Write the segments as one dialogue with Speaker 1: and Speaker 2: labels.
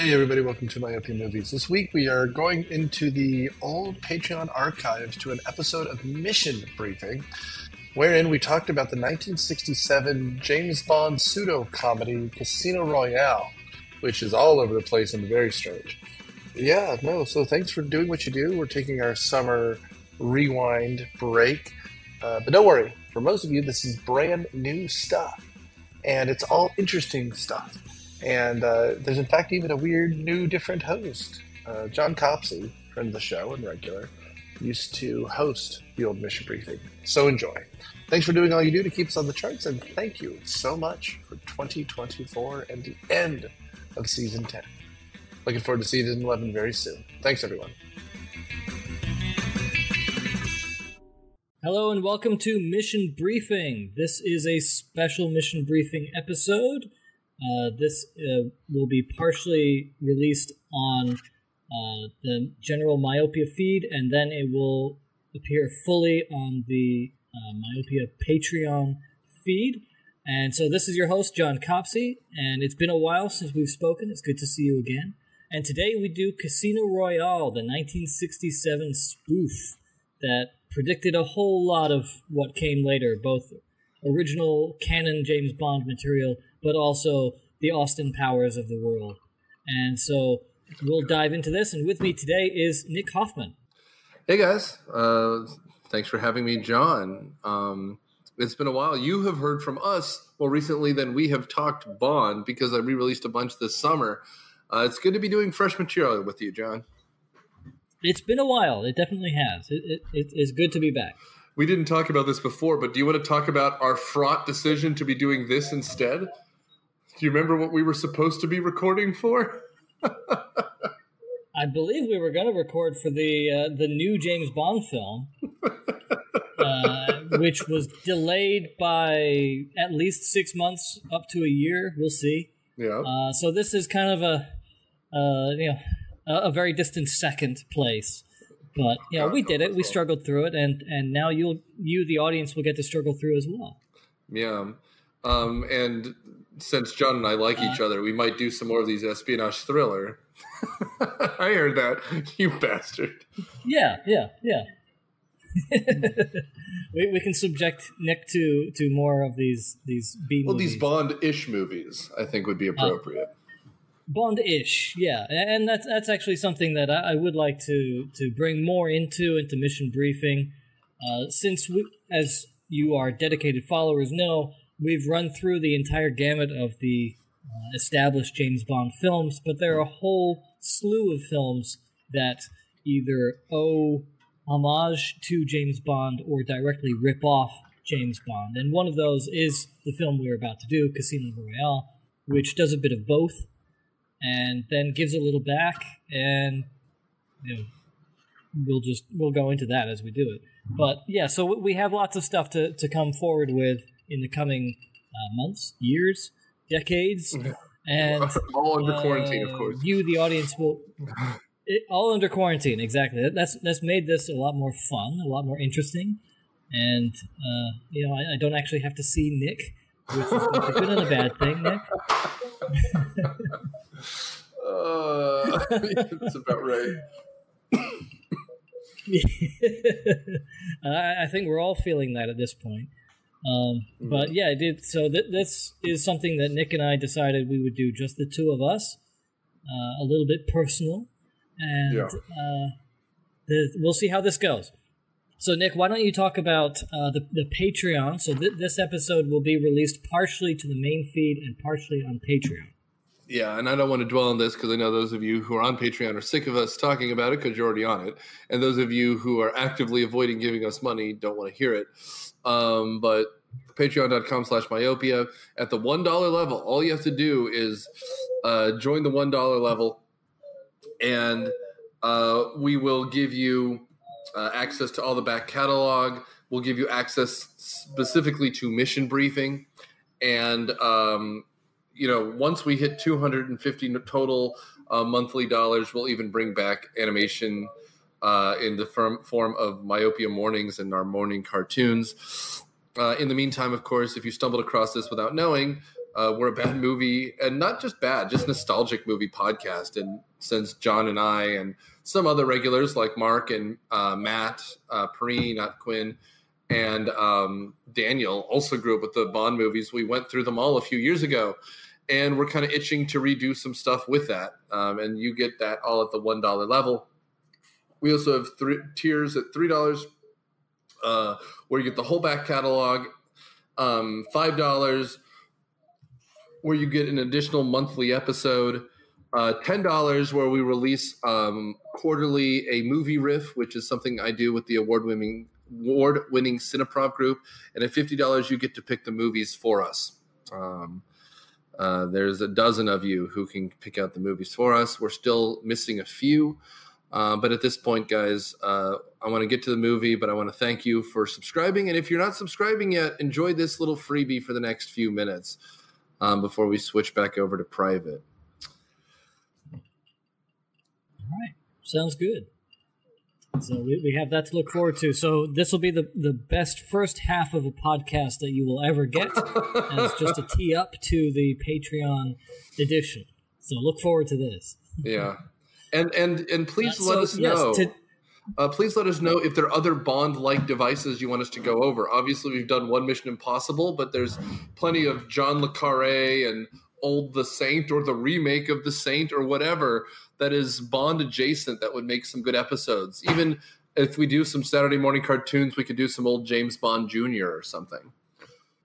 Speaker 1: Hey everybody, welcome to Myopia Movies. This week we are going into the old Patreon archives to an episode of Mission Briefing, wherein we talked about the 1967 James Bond pseudo-comedy Casino Royale, which is all over the place and very strange. So thanks for doing what you do. We're taking our summer rewind break, but don't worry, for most of you this is brand new stuff, and it's all interesting stuff. And there's, in fact, even a weird, new, different host. John Copsey, friend of the show and regular, used to host the old Mission Briefing. So enjoy. Thanks for doing all you do to keep us on the charts, and thank you so much for 2024 and the end of Season 10. Looking forward to Season 11 very soon. Thanks, everyone.
Speaker 2: Hello and welcome to Mission Briefing. This is a special Mission Briefing episode. This will be partially released on the general Myopia feed, and then it will appear fully on the Myopia Patreon feed. And so this is your host, John Copsey, and it's been a while since we've spoken. It's good to see you again. And today we do Casino Royale, the 1967 spoof that predicted a whole lot of what came later, both original canon James Bond material, but also the Austin Powers of the world. And so we'll dive into this. And with me today is Nick Hoffman.
Speaker 3: Hey, guys. Thanks for having me, John. It's been a while. You have heard from us more recently than we have talked Bond, because I re-released a bunch this summer. It's good to be doing fresh material with you, John.
Speaker 2: It's been a while. It definitely has. It is good to be back.
Speaker 3: We didn't talk about this before, but do you want to talk about our fraught decision to be doing this instead? Do you remember what we were supposed to be recording for?
Speaker 2: I believe we were going to record for the new James Bond film, which was delayed by at least 6 months, up to a year. We'll see.
Speaker 3: Yeah.
Speaker 2: So this is kind of a very distant second place. But, we did it. We struggled through it, and now you, the audience, will get to struggle through as well.
Speaker 3: Yeah. And since John and I like each other, we might do some more of these espionage thriller. I heard that, you bastard.
Speaker 2: Yeah. we can subject Nick to more of these B movies.
Speaker 3: Well, these Bond-ish movies, I think, would be appropriate.
Speaker 2: Bond-ish, yeah, and that's actually something that I would like to bring more into Mission Briefing, since as you are dedicated followers know, we've run through the entire gamut of the established James Bond films, but there are a whole slew of films that either owe homage to James Bond or directly rip off James Bond, and one of those is the film we're about to do, Casino Royale, which does a bit of both. And then gives a little back, and we'll go into that as we do it. But yeah, so we have lots of stuff to come forward with in the coming months, years, decades, and
Speaker 3: all under quarantine, of course.
Speaker 2: You, the audience, will all under quarantine. Exactly. That's made this a lot more fun, a lot more interesting, and I don't actually have to see Nick, which is both a good and a bad thing, Nick.
Speaker 3: That's about right.
Speaker 2: I think we're all feeling that at this point. But yeah, it did. So this is something that Nick and I decided we would do, just the two of us, a little bit personal, and we'll see how this goes. So Nick, why don't you talk about the Patreon? So this episode will be released partially to the main feed and partially on Patreon.
Speaker 3: Yeah, and I don't want to dwell on this because I know those of you who are on Patreon are sick of us talking about it because you're already on it. And those of you who are actively avoiding giving us money don't want to hear it. But patreon.com/myopia. At the $1 level, all you have to do is join the $1 level, and we will give you access to all the back catalog. We'll give you access specifically to Mission Briefing. And once we hit 250 total monthly dollars, we'll even bring back animation in the form of Myopia Mornings and our morning cartoons. In the meantime, of course, if you stumbled across this without knowing, We're a bad movie, and not just bad, just nostalgic movie podcast. And since John and I and some other regulars like Mark and Matt, Perrine, not Quinn, and Daniel also grew up with the Bond movies. We went through them all a few years ago, and we're kind of itching to redo some stuff with that. And you get that all at the $1 level. We also have tiers at $3, where you get the whole back catalog. $5, where you get an additional monthly episode. $10, where we release quarterly a movie riff, which is something I do with the award-winning Cineprop group. And at $50, you get to pick the movies for us. There's a dozen of you who can pick out the movies for us. We're still missing a few. But at this point, guys, I want to get to the movie, but I want to thank you for subscribing. And if you're not subscribing yet, enjoy this little freebie for the next few minutes before we switch back over to private.
Speaker 2: All right. Sounds good. So we have that to look forward to. So this will be the best first half of a podcast that you will ever get. And it's just a tee up to the Patreon edition. So look forward to this.
Speaker 3: Yeah. And please let us know. Please let us know if there are other Bond-like devices you want us to go over. Obviously, we've done one Mission Impossible, but there's plenty of John le Carré and old The Saint or the remake of The Saint or whatever that is Bond adjacent that would make some good episodes. Even if we do some Saturday morning cartoons, we could do some old James Bond Jr. or something.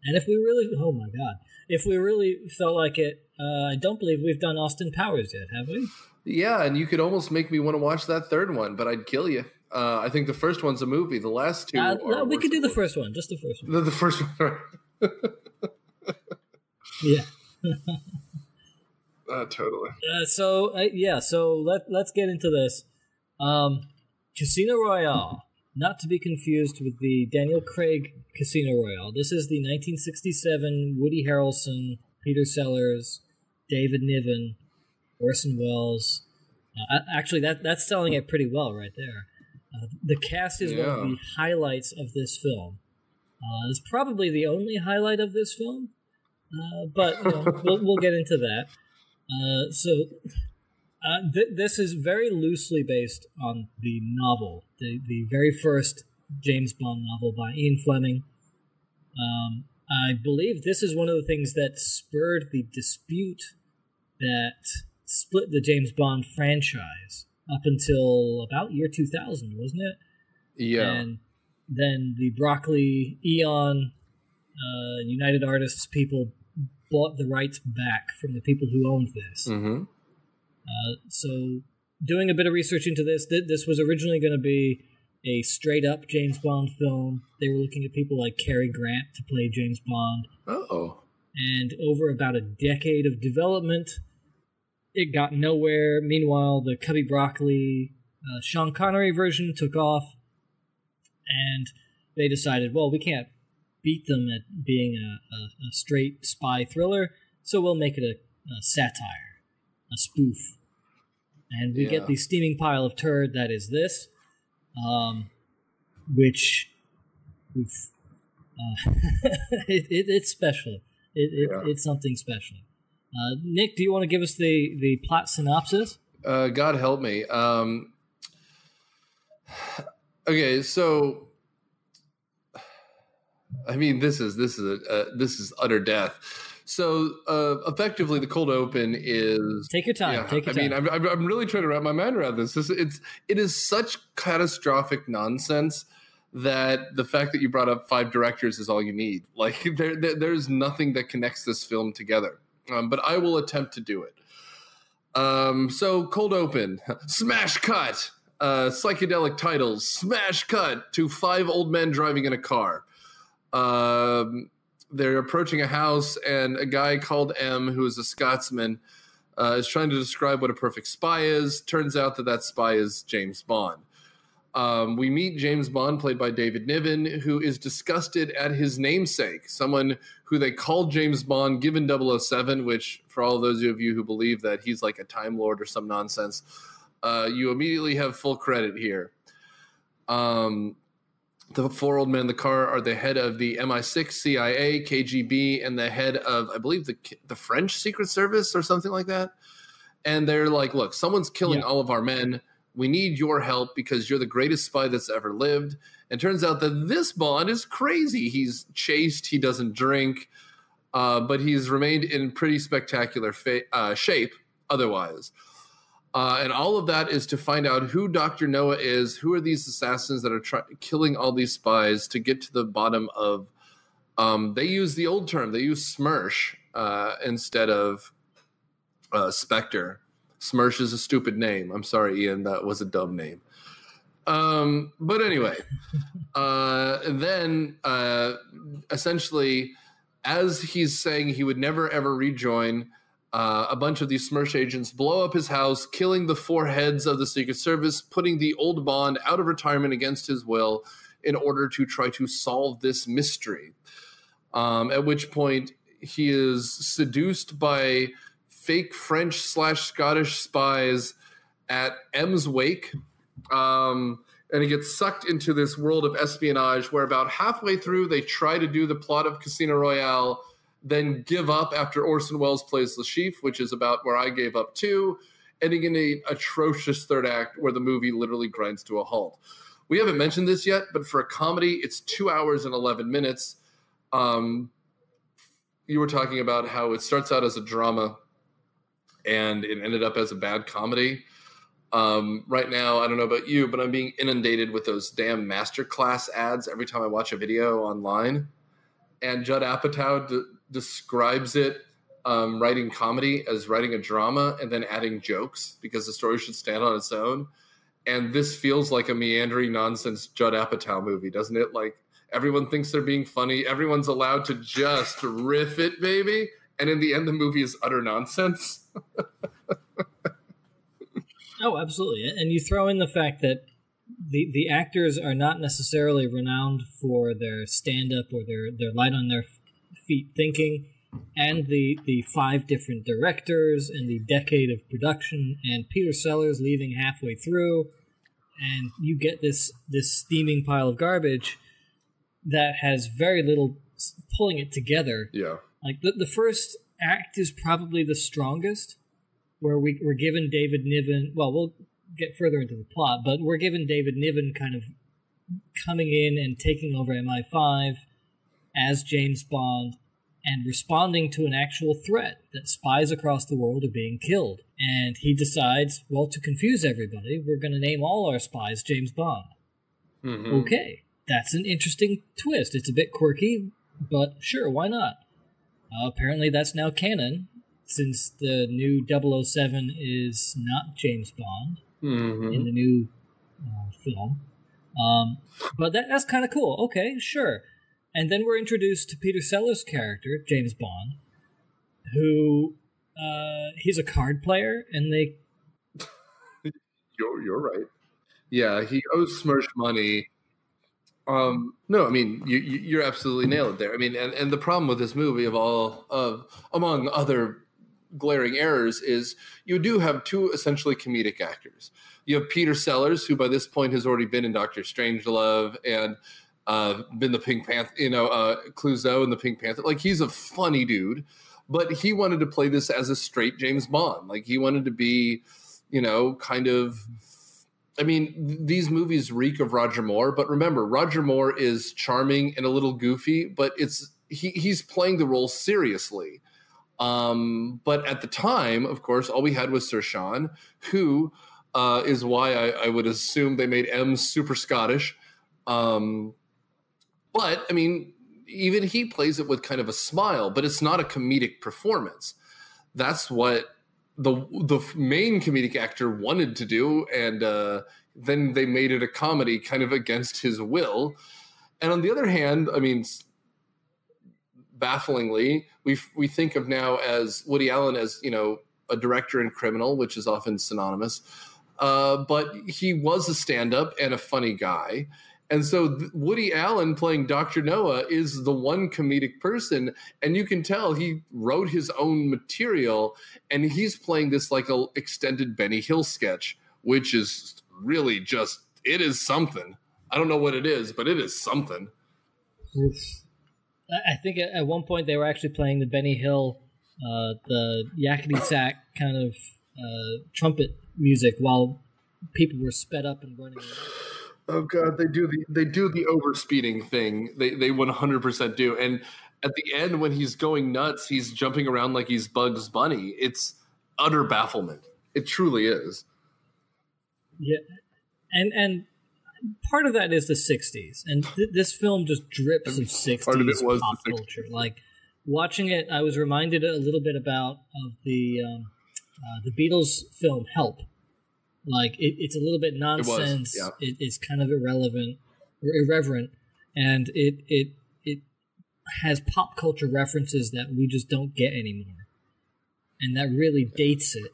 Speaker 2: And if we really, oh my God, if we really felt like it, I don't believe we've done Austin Powers yet, have we?
Speaker 3: Yeah, and you could almost make me want to watch that third one, but I'd kill you. I think the first one's a movie. The last two are
Speaker 2: no, we could do the first one, just the first one.
Speaker 3: The first one.
Speaker 2: Yeah.
Speaker 3: Totally.
Speaker 2: So let's get into this. Casino Royale, not to be confused with the Daniel Craig Casino Royale. This is the 1967 Woody Harrelson, Peter Sellers, David Niven, Orson Welles. Actually, that's selling it pretty well right there. The cast is one of the highlights of this film. It's probably the only highlight of this film, but we'll get into that. This is very loosely based on the novel, the very first James Bond novel by Ian Fleming. I believe this is one of the things that spurred the dispute that split the James Bond franchise up until about year 2000, wasn't it?
Speaker 3: Yeah.
Speaker 2: And then the Broccoli Eon United Artists people bought the rights back from the people who owned this.
Speaker 3: Mm-hmm.
Speaker 2: So doing a bit of research into this, this was originally going to be a straight-up James Bond film. They were looking at people like Cary Grant to play James Bond.
Speaker 3: Oh.
Speaker 2: And over about a decade of development, it got nowhere. Meanwhile, the Cubby Broccoli, Sean Connery version took off, and they decided, well, we can't beat them at being a straight spy thriller, so we'll make it a satire, a spoof. And we get the steaming pile of turd that is this, which, it's special. It's something special. Nick, do you want to give us the plot synopsis?
Speaker 3: God help me. Okay, so I mean, this is utter death. So effectively, the cold open is
Speaker 2: take your time. Take your time.
Speaker 3: I mean, I'm really trying to wrap my mind around this. It is such catastrophic nonsense that the fact that you brought up 5 directors is all you need. Like there's nothing that connects this film together. But I will attempt to do it. So cold open, smash cut, psychedelic titles, smash cut to 5 old men driving in a car. They're approaching a house, and a guy called M, who is a Scotsman, is trying to describe what a perfect spy is. Turns out that spy is James Bond. We meet James Bond, played by David Niven, who is disgusted at his namesake, someone who they called James Bond, given 007, which, for all those of you who believe that he's like a Time Lord or some nonsense, you immediately have full credit here. The four old men in the car are the head of the MI6, CIA, KGB, and the head of, I believe, the French Secret Service or something like that. And they're like, look, someone's killing all of our men. We need your help because you're the greatest spy that's ever lived. And turns out that this Bond is crazy. He's chaste. He doesn't drink. But he's remained in pretty spectacular shape otherwise. And all of that is to find out who Dr. Noah is, who are these assassins that are killing all these spies, to get to the bottom of, they use the old term, they use SMERSH instead of Spectre. SMERSH is a stupid name. I'm sorry, Ian, that was a dumb name. But anyway, then essentially, as he's saying he would never ever rejoin, a bunch of these SMERSH agents blow up his house, killing the four heads of the Secret Service, putting the old Bond out of retirement against his will in order to try to solve this mystery. At which point he is seduced by fake French/Scottish spies at M's wake. And he gets sucked into this world of espionage where about halfway through they try to do the plot of Casino Royale, then give up after Orson Welles plays the chief, which is about where I gave up too, ending in an atrocious third act where the movie literally grinds to a halt. We haven't mentioned this yet, but for a comedy, it's 2 hours and 11 minutes. You were talking about how it starts out as a drama and it ended up as a bad comedy. Right now, I don't know about you, but I'm being inundated with those damn masterclass ads every time I watch a video online. And Judd Apatow describes it, writing comedy, as writing a drama and then adding jokes because the story should stand on its own. And this feels like a meandering nonsense Judd Apatow movie, doesn't it? Like, everyone thinks they're being funny. Everyone's allowed to just riff it, baby. And in the end, the movie is utter nonsense.
Speaker 2: Oh, absolutely. And you throw in the fact that the actors are not necessarily renowned for their stand-up or their light on their feet thinking, and the 5 different directors and the decade of production and Peter Sellers leaving halfway through, and you get this steaming pile of garbage that has very little pulling it together.
Speaker 3: Yeah.
Speaker 2: Like the first act is probably the strongest, where we're given David Niven, well, we'll get further into the plot, but we're given David Niven kind of coming in and taking over MI5 as James Bond and responding to an actual threat that spies across the world are being killed. And he decides, well, to confuse everybody, we're going to name all our spies James Bond. Mm-hmm. Okay, that's an interesting twist. It's a bit quirky, but sure, why not? Apparently that's now canon, since the new 007 is not James Bond in the new film. But that's kind of cool. Okay, sure. And then we're introduced to Peter Sellers' character, James Bond, who he's a card player, and they...
Speaker 3: You're right. Yeah, he owes SMERSH money. No, I mean, you're absolutely nailed it there. I mean, and the problem with this movie among other glaring errors is you do have 2 essentially comedic actors. You have Peter Sellers, who by this point has already been in Doctor Strangelove and been the Pink Panther, Clouseau in the Pink Panther. Like, he's a funny dude, but he wanted to play this as a straight James Bond. Like, he wanted to be, kind of... I mean, these movies reek of Roger Moore, but remember, Roger Moore is charming and a little goofy, but he's playing the role seriously. But at the time, of course, all we had was Sir Sean, who is why I would assume they made M super Scottish. But, I mean, even he plays it with kind of a smile, but it's not a comedic performance. That's what the main comedic actor wanted to do, and then they made it a comedy kind of against his will. And on the other hand, I mean, bafflingly, we think of now as Woody Allen as, a director in Criminal, which is often synonymous, but he was a stand-up and a funny guy. And so Woody Allen playing Dr. Noah is the one comedic person, and you can tell he wrote his own material, and he's playing this like a extended Benny Hill sketch, which is really just, it is something. I don't know what it is, but it is something.
Speaker 2: I think at one point they were actually playing the Benny Hill, the yakety sack kind of trumpet music while people were sped up and running.
Speaker 3: Oh God, they do the overspeeding thing. They 100% do. And at the end, when he's going nuts, he's jumping around like he's Bugs Bunny. It's utter bafflement. It truly is.
Speaker 2: Yeah, and part of that is the 60s, and this film just drips of 60s
Speaker 3: part of it was
Speaker 2: pop culture. Like, watching it, I was reminded a little bit of the Beatles film Help. Like, it's a little bit nonsense. It's kind of irrelevant or irreverent, and it has pop culture references that we just don't get anymore, and that really dates it.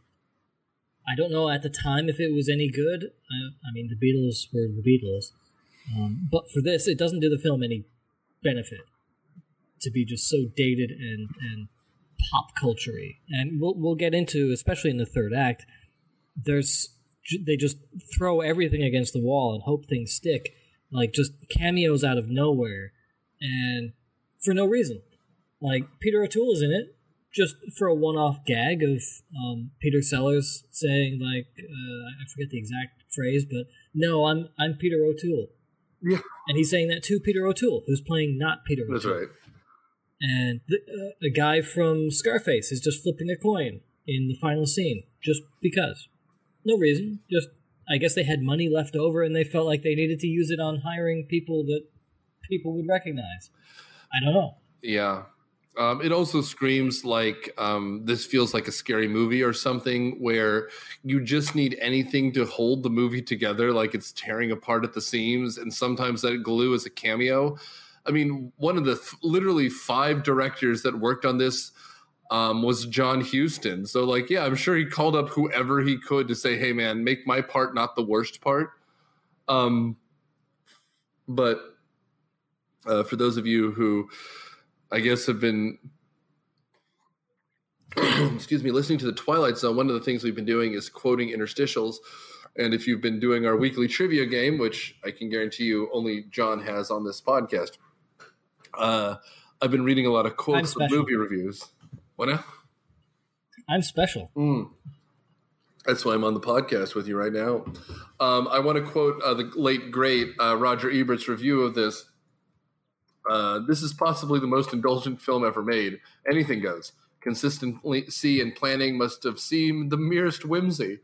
Speaker 2: I don't know at the time if it was any good. I mean, the Beatles were the Beatles. But for this, it doesn't do the film any benefit to be just so dated and pop culture-y. And we'll get into, especially in the third act, they just throw everything against the wall and hope things stick. Like, just cameos out of nowhere and for no reason. Like, Peter O'Toole is in it, just for a one-off gag of Peter Sellers saying, like, I forget the exact phrase, but no, I'm Peter O'Toole.
Speaker 3: Yeah.
Speaker 2: And he's saying that to Peter O'Toole, who's playing not Peter O'Toole.
Speaker 3: That's right.
Speaker 2: And a guy from Scarface is just flipping a coin in the final scene, just because. No reason. Just, I guess they had money left over and they felt like they needed to use it on hiring people that people would recognize. I don't know.
Speaker 3: Yeah. It also screams like this feels like a scary movie or something where you just need anything to hold the movie together, like it's tearing apart at the seams, and sometimes that glue is a cameo. I mean, one of the literally 5 directors that worked on this was John Huston. So, like, yeah, I'm sure he called up whoever he could to say, hey, man, make my part not the worst part. But for those of you who I guess have been, listening to the Twilight Zone, one of the things we've been doing is quoting interstitials. And if you've been doing our weekly trivia game, which I can guarantee you only John has on this podcast, I've been reading a lot of quotes from movie reviews. What now?
Speaker 2: I'm special.
Speaker 3: That's why I'm on the podcast with you right now. I want to quote the late, great Roger Ebert's review of this. This is possibly the most indulgent film ever made. Anything goes. Consistency and planning must have seemed the merest whimsy.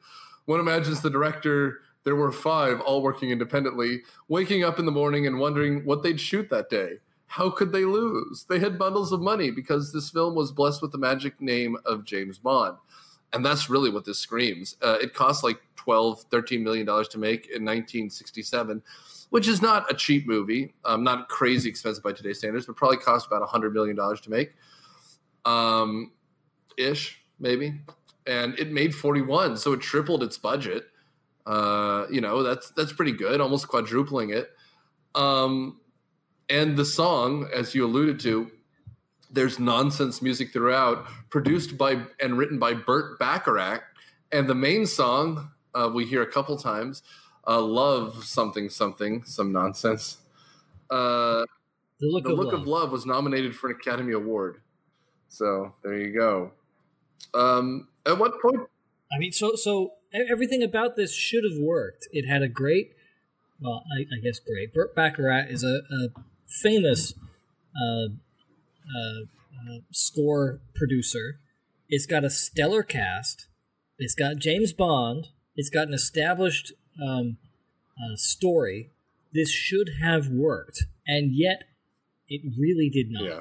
Speaker 3: One imagines the director, there were 5 all working independently, waking up in the morning and wondering what they'd shoot that day. How could they lose? They had bundles of money because this film was blessed with the magic name of James Bond. And that's really what this screams. It cost like $12, $13 million to make in 1967, which is not a cheap movie, not crazy expensive by today's standards, but probably cost about $100 million to make, ish, maybe. And it made 41, so it tripled its budget. That's pretty good, almost quadrupling it. And the song, as you alluded to, there's nonsense music throughout, produced by and written by Burt Bacharach. And the main song we hear a couple times, Love Something Something, some nonsense. The Look of Love was nominated for an Academy Award. So there you go. At what point?
Speaker 2: I mean, so everything about this should have worked. It had a great, well, I guess great. Burt Bacharach is a famous score producer. It's got a stellar cast. It's got James Bond. It's got an established story. This should have worked, and yet it really did not.
Speaker 3: Yeah.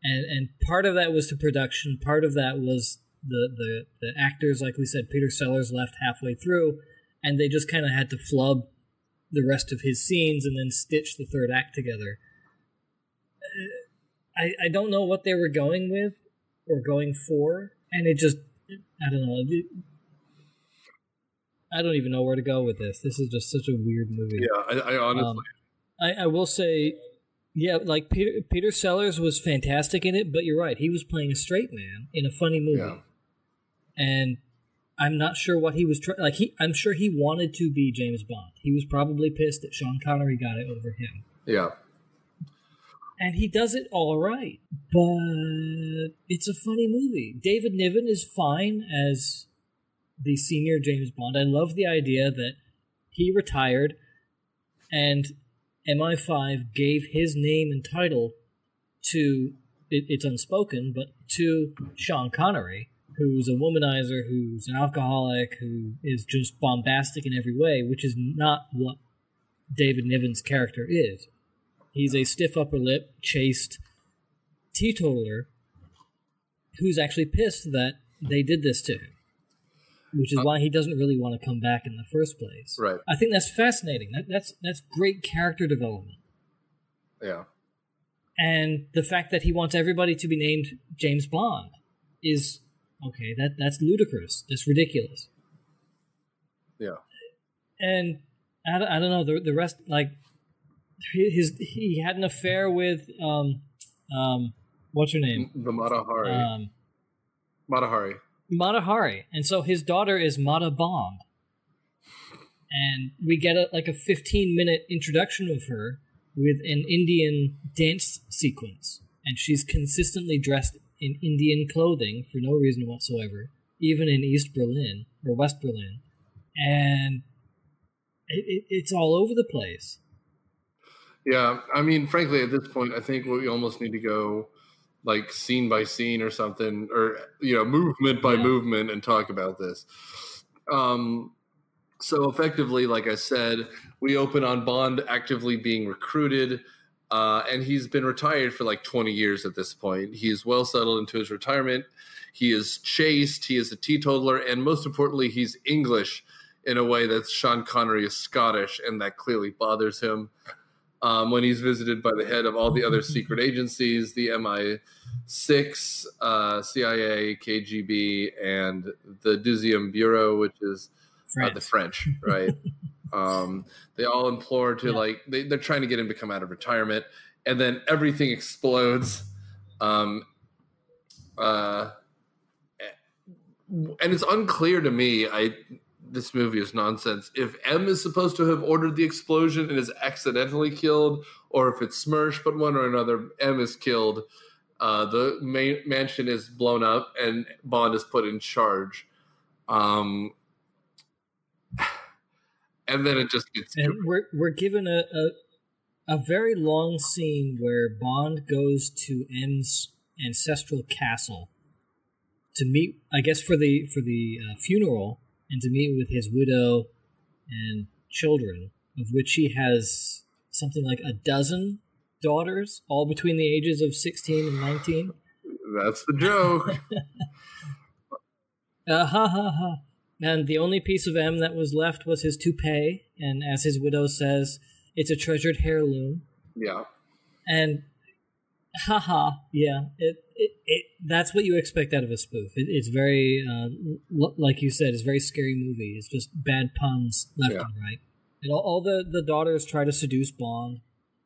Speaker 2: And part of that was the production. Part of that was the actors. Like we said, Peter Sellers left halfway through, and they just kind of had to flub the rest of his scenes and then stitch the third act together. I don't know what they were going with or going for, and it just, I don't know. I don't even know where to go with this. This is just such a weird movie.
Speaker 3: Yeah, I honestly...
Speaker 2: I will say, yeah, like Peter Sellers was fantastic in it, but you're right. He was playing a straight man in a funny movie.
Speaker 3: Yeah.
Speaker 2: And I'm not sure what he was trying. I'm sure he wanted to be James Bond. He was probably pissed that Sean Connery got it over him.
Speaker 3: Yeah.
Speaker 2: And he does it all right. But it's a funny movie. David Niven is fine as the senior James Bond. I love the idea that he retired and MI5 gave his name and title to, it's unspoken, but to Sean Connery, who's a womanizer, who's an alcoholic, who is just bombastic in every way, which is not what David Niven's character is. He's a stiff upper lip, chaste teetotaler who's actually pissed that they did this to him, which is why he doesn't really want to come back in the first place.
Speaker 3: Right.
Speaker 2: I think that's fascinating. That's great character development.
Speaker 3: Yeah.
Speaker 2: And the fact that he wants everybody to be named James Bond is, okay, that's ludicrous. That's ridiculous.
Speaker 3: Yeah.
Speaker 2: And I don't know, the rest, like, he had an affair with, what's her name?
Speaker 3: The Matahari.
Speaker 2: Matahari. And so his daughter is Mata Bond. And we get a 15-minute introduction of her with an Indian dance sequence. And she's consistently dressed in Indian clothing for no reason whatsoever, even in East Berlin, or West Berlin. And it's all over the place.
Speaker 3: Yeah, I mean, frankly, at this point, I think we almost need to go like scene by scene or something, or movement by movement, and talk about this. So effectively, like I said, we open on Bond actively being recruited, and he's been retired for like 20 years at this point. He's well settled into his retirement. He is chaste. He is a teetotaler, and most importantly, he's English in a way that Sean Connery is Scottish, and that clearly bothers him. When he's visited by the head of all the other secret agencies, the MI6, CIA, KGB, and the Deuxième Bureau, which is the French, right? They all implore to they're trying to get him to come out of retirement, and then everything explodes. And it's unclear to me. This movie is nonsense. If M is supposed to have ordered the explosion and is accidentally killed, or if it's Smersh, but one or another, M is killed. The mansion is blown up, and Bond is put in charge. And then it just gets.
Speaker 2: And we're given a very long scene where Bond goes to M's ancestral castle to meet, I guess, for the funeral. And to meet with his widow and children, of which he has something like a dozen daughters, all between the ages of 16 and 19.
Speaker 3: That's the joke.
Speaker 2: And the only piece of M that was left was his toupee, and as his widow says, it's a treasured heirloom.
Speaker 3: Yeah.
Speaker 2: And yeah, that's what you expect out of a spoof. It's very, like you said, it's a very scary movie. It's just bad puns left and right. And all the daughters try to seduce Bond,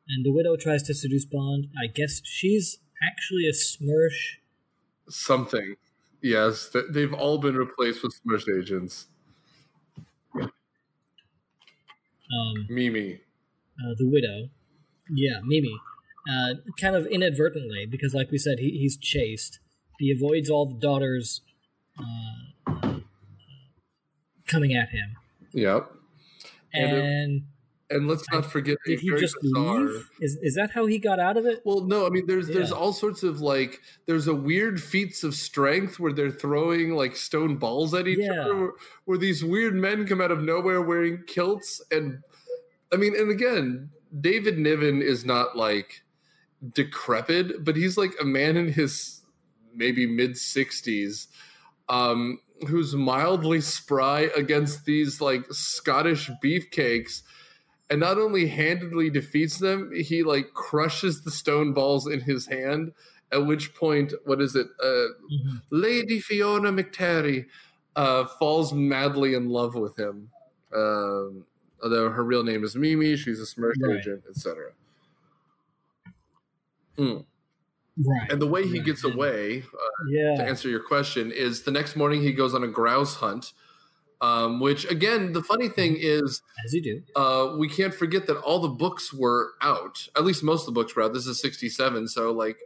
Speaker 2: and the widow tries to seduce Bond. I guess she's actually a Smersh.
Speaker 3: Something. Yes, they've all been replaced with Smersh agents. Mimi.
Speaker 2: The widow. Yeah, Mimi. Kind of inadvertently, because like we said, he's chaste. He avoids all the daughters coming at him.
Speaker 3: Yep.
Speaker 2: And
Speaker 3: let's not forget,
Speaker 2: did he just leave? Is that how he got out of it?
Speaker 3: Well, no, I mean, there's all sorts of there's a weird feats of strength where they're throwing like stone balls at each other, where these weird men come out of nowhere wearing kilts. And I mean, and again, David Niven is not like decrepit, but he's like a man in his maybe mid-60s who's mildly spry against these like Scottish beefcakes, and not only handedly defeats them, he like crushes the stone balls in his hand, at which point, what is it, Lady Fiona McTerry falls madly in love with him, although her real name is Mimi, she's a Smersh agent, etc.
Speaker 2: Right.
Speaker 3: And the way he gets away, to answer your question, is the next morning he goes on a grouse hunt. Which, again, the funny thing is,
Speaker 2: as you do,
Speaker 3: we can't forget that all the books were out. At least most of the books were out. This is 1967, so like,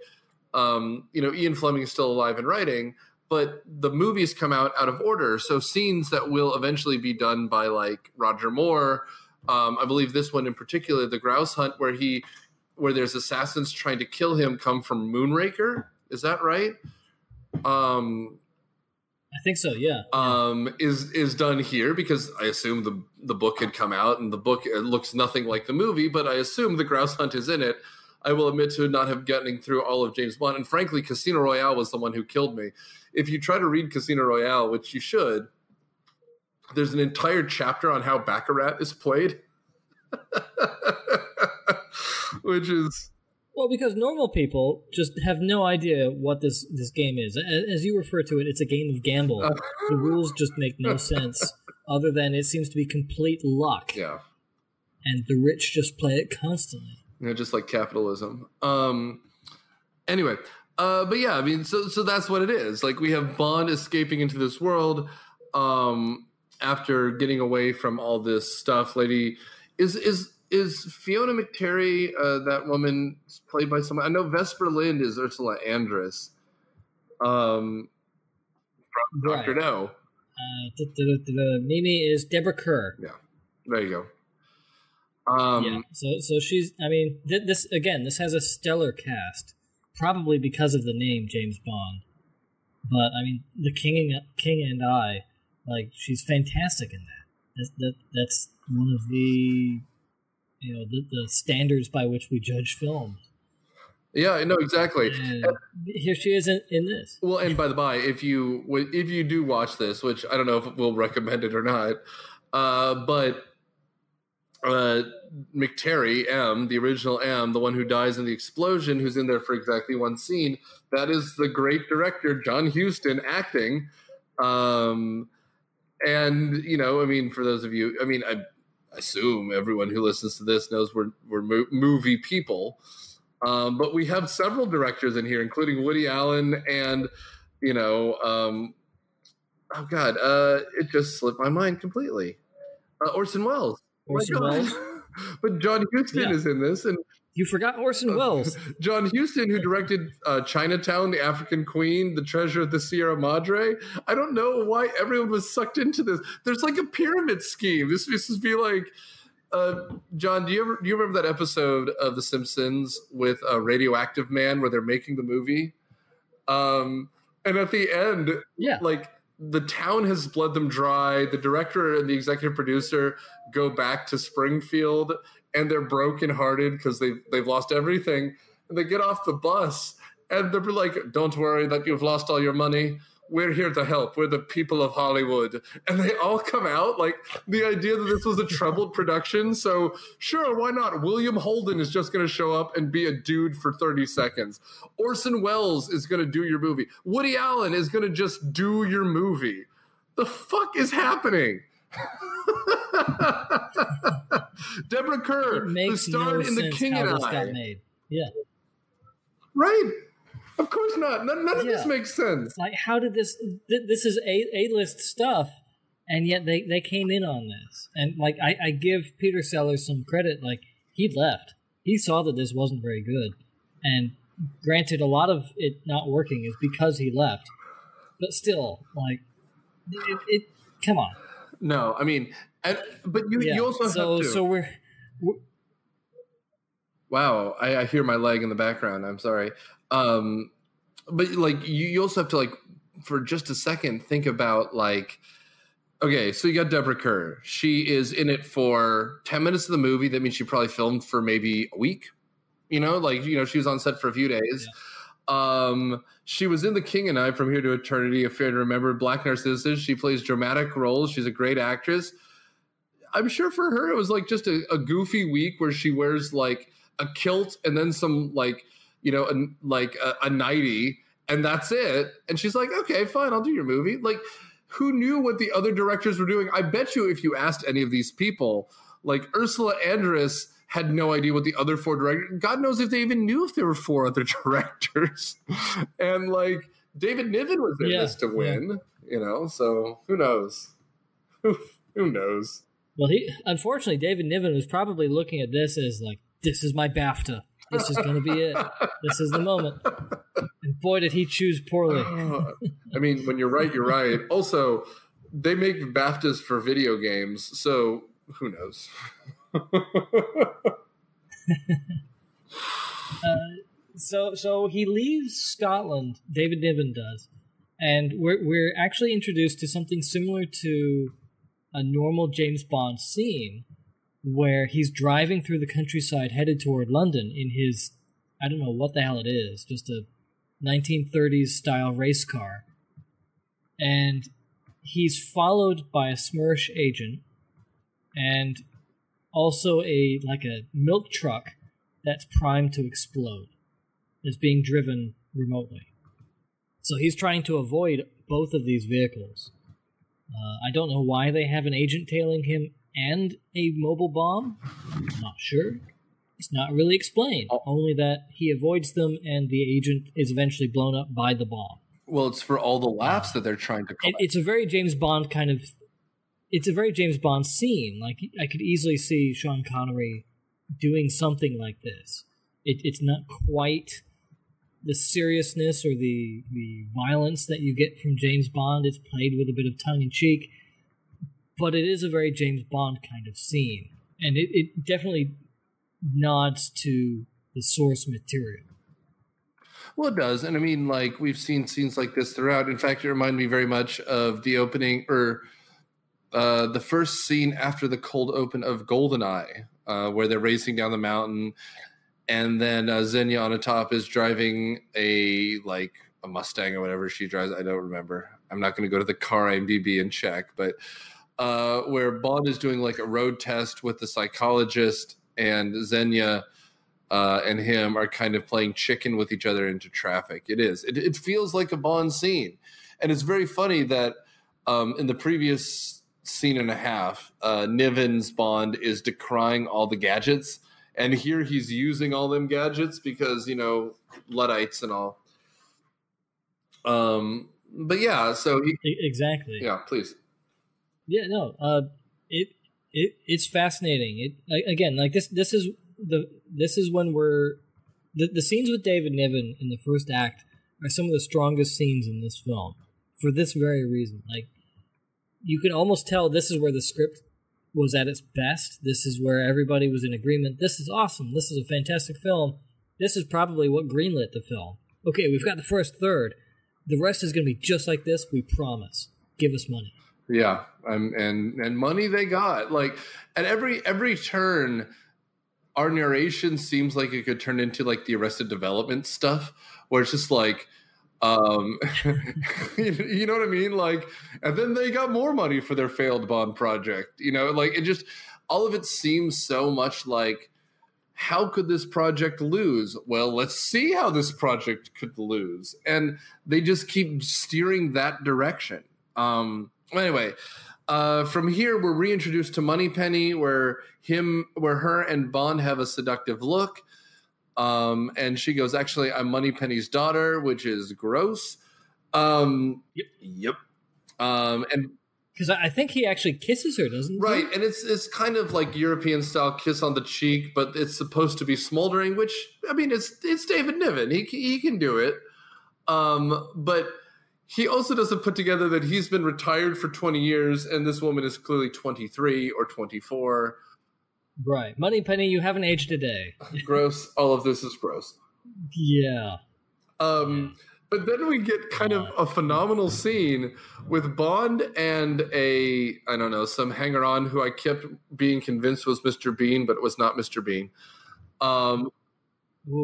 Speaker 3: Ian Fleming is still alive and writing, but the movies come out of order. So scenes that will eventually be done by like Roger Moore, I believe this one in particular, the grouse hunt, where there's assassins trying to kill him, come from Moonraker. Is that right?
Speaker 2: I think so, yeah.
Speaker 3: Is done here because I assume the book had come out, and the book looks nothing like the movie, but I assume the grouse hunt is in it. I will admit to not have gotten through all of James Bond, and frankly, Casino Royale was the one who killed me. If you try to read Casino Royale, which you should, there's an entire chapter on how Baccarat is played, which is...
Speaker 2: Well, because normal people just have no idea what this game is. As you refer to it, it's a game of gamble. The rules just make no sense, other than it seems to be complete luck.
Speaker 3: Yeah.
Speaker 2: And the rich just play it constantly.
Speaker 3: Just like capitalism. Anyway, but yeah, I mean, so that's what it is. Like, we have Bond escaping into this world after getting away from all this stuff. Lady, is Fiona McTerry that woman played by someone? I know Vesper Lynd is Ursula Andress from Dr. No.
Speaker 2: Mimi is Deborah Kerr.
Speaker 3: Yeah, there you go.
Speaker 2: So she's, I mean, this has a stellar cast, probably because of the name James Bond. But, I mean, the King and I, like, she's fantastic in that. That's one of the... the standards by which we judge films.
Speaker 3: Yeah, I know exactly.
Speaker 2: And here she is in this.
Speaker 3: Well, and by the by, if you do watch this, which I don't know if we'll recommend it or not, but McTerry, M, the original M, the one who dies in the explosion, who's in there for exactly one scene, that is the great director John Huston acting. And I mean, for those of you, I mean, I assume everyone who listens to this knows we're movie people, but we have several directors in here, including Woody Allen and it just slipped my mind completely. Orson Welles.
Speaker 2: Orson Welles.
Speaker 3: But John Huston is in this, and
Speaker 2: you forgot Orson Welles.
Speaker 3: John Huston, who directed Chinatown, The African Queen, The Treasure of the Sierra Madre. I don't know why everyone was sucked into this. There's like a pyramid scheme. This would be like, John, do you remember that episode of The Simpsons with a Radioactive Man where they're making the movie? And at the end, like, the town has bled them dry. The director and the executive producer go back to Springfield, and they're brokenhearted because they've lost everything. And they get off the bus, and they're like, "Don't worry that you've lost all your money. We're here to help. We're the people of Hollywood." And they all come out. Like, the idea that this was a troubled production. So sure, why not? William Holden is just going to show up and be a dude for 30 seconds. Orson Welles is going to do your movie. Woody Allen is going to just do your movie. The fuck is happening? Deborah Kerr, who starred in The King and I.
Speaker 2: Got made. Yeah.
Speaker 3: Right. Of course not. None of this makes sense.
Speaker 2: Like, how did this is A-list stuff, and yet they came in on this. And, like, I give Peter Sellers some credit. Like, he left. He saw that this wasn't very good. And granted, a lot of it not working is because he left. But still, like, it come on.
Speaker 3: No, I mean, but you also have to.
Speaker 2: So we're
Speaker 3: wow, I hear my leg in the background. I'm sorry. But like, you also have to, like, for just a second, think about, like, okay, so you got Deborah Kerr. She is in it for 10 minutes of the movie. That means she probably filmed for maybe a week. She was on set for a few days. Yeah. She was in The King and I, From Here to Eternity, Affair to Remember, Black Narcissus. She plays dramatic roles. She's a great actress. I'm sure for her it was like just a goofy week where she wears like a kilt and then some like, a nightie, and that's it. And she's like, okay, fine, I'll do your movie. Like, who knew what the other directors were doing? I bet you if you asked any of these people, like Ursula Andress had no idea what the other 4 directors. God knows if they even knew if there were 4 other directors. And like David Niven was in this to win, So who knows? Who knows?
Speaker 2: Well, unfortunately, David Niven was probably looking at this as like, this is my BAFTA. This is going to be it. This is the moment. And boy, did he choose poorly.
Speaker 3: I mean, when you're right, you're right. Also, they make BAFTAs for video games, so who knows?
Speaker 2: So he leaves Scotland, David Niven does, and we're actually introduced to something similar to a normal James Bond scene where he's driving through the countryside headed toward London in his, I don't know what the hell it is, just a 1930s style race car. And he's followed by a Smersh agent and also a milk truck that's primed to explode. It's being driven remotely. So he's trying to avoid both of these vehicles. I don't know why they have an agent tailing him and a mobile bomb. I'm not sure. It's not really explained. Only that he avoids them and the agent is eventually blown up by the bomb.
Speaker 3: Well, it's for all the laughs that they're trying to collect.
Speaker 2: It's a very James Bond it's a very James Bond scene. Like, I could easily see Sean Connery doing something like this. It's not quite the seriousness or the violence that you get from James Bond. It's played with a bit of tongue-in-cheek. But it is a very James Bond kind of scene. And it definitely nods to the source material.
Speaker 3: Well, it does. And I mean, like, we've seen scenes like this throughout. In fact, it reminded me very much of the opening, or the first scene after the cold open of GoldenEye, where they're racing down the mountain. And then Xenia on the top is driving a Mustang or whatever she drives. I don't remember. I'm not going to go to the car IMDb and check. But where Bond is doing like a road test with the psychologist, and Xenia and him are kind of playing chicken with each other into traffic. It is. It feels like a Bond scene. And it's very funny that in the previous scene and a half, Niven's Bond is decrying all the gadgets. And here he's using all them gadgets because, Luddites and all. But yeah, so...
Speaker 2: Exactly.
Speaker 3: Yeah, please.
Speaker 2: Yeah, no, it's fascinating. This is when we're the scenes with David Niven in the first act are some of the strongest scenes in this film for this very reason. Like, you can almost tell this is where the script was at its best. This is where everybody was in agreement. This is awesome. This is a fantastic film. This is probably what greenlit the film. Okay, we've got the first third. The rest is going to be just like this. We promise. Give us money.
Speaker 3: Yeah, and money they got. Like, at every turn, our narration seems like it could turn into like the Arrested Development stuff, where it's just like, you know what I mean? Like, and then they got more money for their failed Bond project. Like, it just, all of it seems so much like, how could this project lose? Well, let's see how this project could lose. And they just keep steering that direction. Anyway, from here, we're reintroduced to Moneypenny, where her and Bond have a seductive look. And she goes, actually, I'm Moneypenny's daughter, which is gross. Yep. And
Speaker 2: because I think he actually kisses her, doesn't he?
Speaker 3: Right, and it's kind of like European style kiss on the cheek, but it's supposed to be smoldering. Which, I mean, it's David Niven. He can do it. But he also doesn't put together that he's been retired for 20 years, and this woman is clearly 23 or 24.
Speaker 2: Right. Moneypenny, you haven't aged a day.
Speaker 3: Gross. All of this is gross.
Speaker 2: Yeah.
Speaker 3: But then we get kind of a phenomenal scene with Bond and some hanger-on who I kept being convinced was Mr. Bean, but it was not Mr. Bean.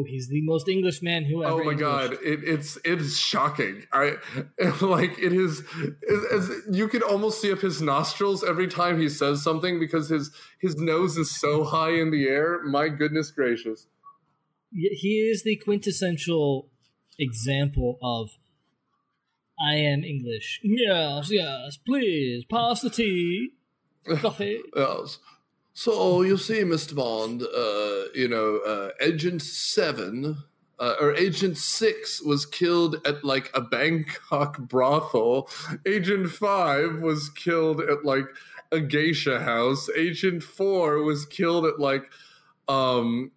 Speaker 2: He's the most English man who ever.
Speaker 3: Oh my God, it's shocking. It is. You could almost see up his nostrils every time he says something because his nose is so high in the air. My goodness gracious.
Speaker 2: He is the quintessential example of I am English. Yes, please pass the tea, coffee.
Speaker 3: Yes. So you see, Mr. Bond, Agent 7 or Agent 6 was killed at like a Bangkok brothel. Agent 5 was killed at like a geisha house. Agent 4 was killed at like in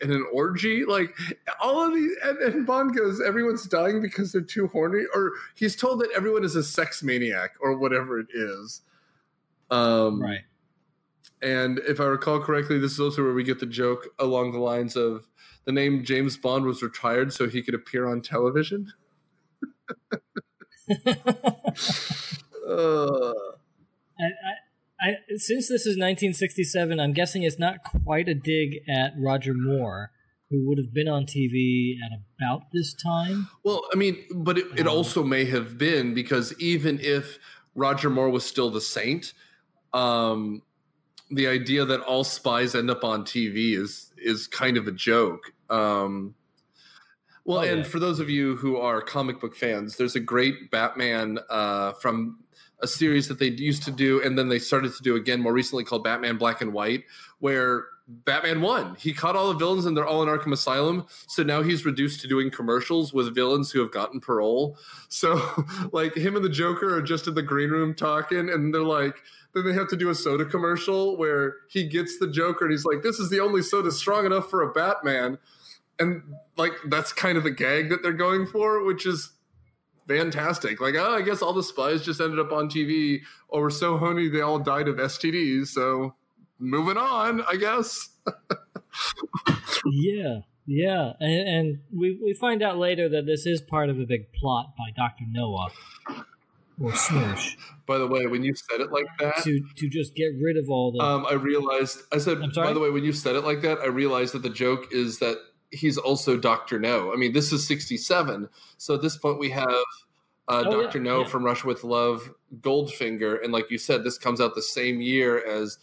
Speaker 3: an orgy. Like all of these, and Bond goes, everyone's dying because they're too horny, or he's told that everyone is a sex maniac or whatever it is.
Speaker 2: Right.
Speaker 3: And if I recall correctly, this is also where we get the joke along the lines of the name James Bond was retired so he could appear on television.
Speaker 2: Since this is 1967, I'm guessing it's not quite a dig at Roger Moore, who would have been on TV at about this time.
Speaker 3: Well, I mean, but it also may have been, because even if Roger Moore was still the saint, the idea that all spies end up on TV is kind of a joke. And for those of you who are comic book fans, there's a great Batman from a series that they used to do, and then they started to do again more recently, called Batman Black and White, where Batman won. He caught all the villains and they're all in Arkham Asylum. So now he's reduced to doing commercials with villains who have gotten parole. So like him and the Joker are just in the green room talking, and they're like, then they have to do a soda commercial where he gets the Joker and he's like, this is the only soda strong enough for a Batman. And like, that's kind of the gag that they're going for, which is fantastic. Like, I guess all the spies just ended up on TV, or were so horny they all died of STDs. So moving on, I guess.
Speaker 2: Yeah. And we find out later that this is part of a big plot by Dr. Noah. Or Smirsh.
Speaker 3: By the way, when you said it like that,
Speaker 2: to just get rid of all the.
Speaker 3: I said. By the way, when you said it like that, I realized that the joke is that he's also Dr. No. I mean, this is 1967, so at this point we have Dr. No from Russia with Love, Goldfinger, and like you said, this comes out the same year as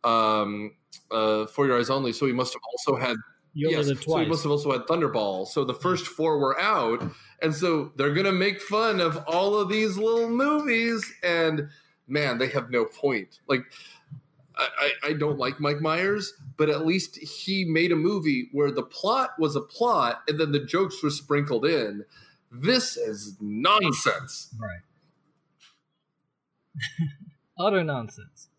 Speaker 3: For Your Eyes Only. So he must have also had. So he must have also had Thunderball. So the first four were out, and so they're gonna make fun of all of these little movies, and man, they have no point. Like, I don't like Mike Myers, but at least he made a movie where the plot was a plot, and then the jokes were sprinkled in. This is nonsense.
Speaker 2: Right. Utter nonsense.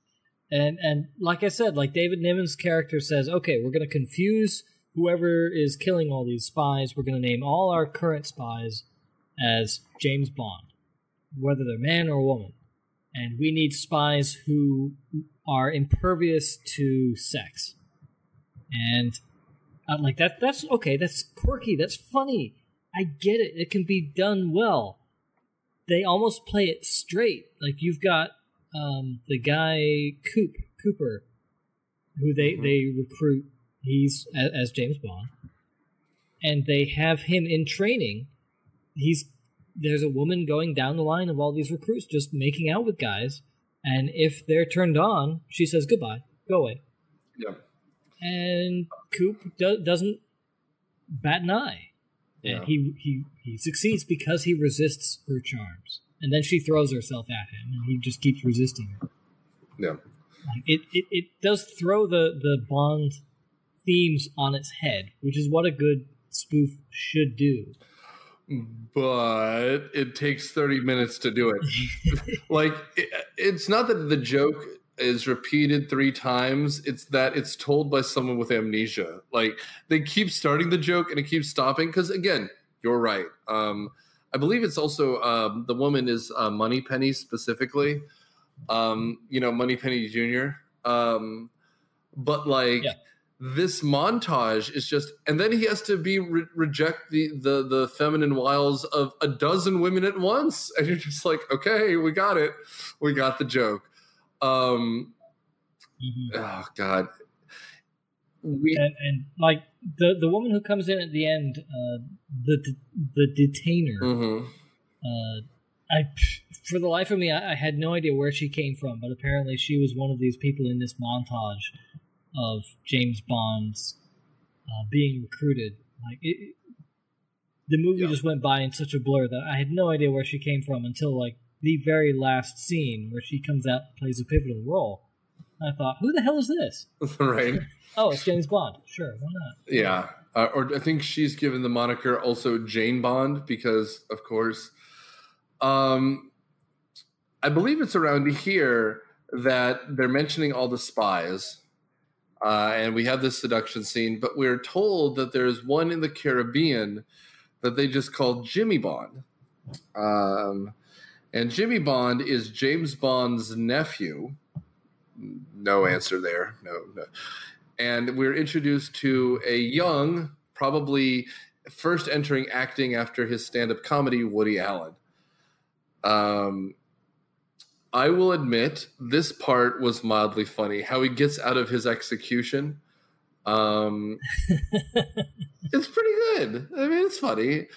Speaker 2: And like I said, like David Niven's character says, okay, we're gonna confuse whoever is killing all these spies. We're going to name all our current spies as James Bond, whether they're man or woman. And we need spies who are impervious to sex. And like that's okay, that's quirky, that's funny. I get it. It can be done well. They almost play it straight. Like you've got the guy Cooper, who they recruit. He's as James Bond, and they have him in training. There's a woman going down the line of all these recruits, just making out with guys, and if they're turned on, she says goodbye, go away.
Speaker 3: Yeah.
Speaker 2: And Coop doesn't bat an eye, and he succeeds because he resists her charms, and then she throws herself at him, and he just keeps resisting her.
Speaker 3: Yeah.
Speaker 2: It does throw the Bond themes on its head, which is what a good spoof should do.
Speaker 3: But it takes 30 minutes to do it. Like, it's not that the joke is repeated 3 times. It's that it's told by someone with amnesia. Like, they keep starting the joke and it keeps stopping. Because, again, you're right. I believe it's also the woman is Moneypenny specifically. Moneypenny Jr. But, like... Yeah. This montage is just, and then he has to reject the feminine wiles of a dozen women at once, and you're just like, okay, we got it, we got the joke. Oh God,
Speaker 2: and like the woman who comes in at the end, the detainer.
Speaker 3: Mm-hmm.
Speaker 2: For the life of me, I had no idea where she came from, but apparently she was one of these people in this montage of James Bond's being recruited. Like the movie just went by in such a blur that I had no idea where she came from until like the very last scene where she comes out and plays a pivotal role. I thought, who the hell is this?
Speaker 3: Right.
Speaker 2: Oh, it's James Bond. Sure, why not?
Speaker 3: Yeah. Or I think she's given the moniker also Jane Bond because, of course, I believe it's around here that they're mentioning all the spies. And we have this seduction scene, but we're told that there's one in the Caribbean that they just call Jimmy Bond. And Jimmy Bond is James Bond's nephew. No answer there. No. And we're introduced to a young, probably first entering acting after his stand-up comedy, Woody Allen. I will admit, this part was mildly funny. How he gets out of his execution. It's pretty good. I mean, it's funny.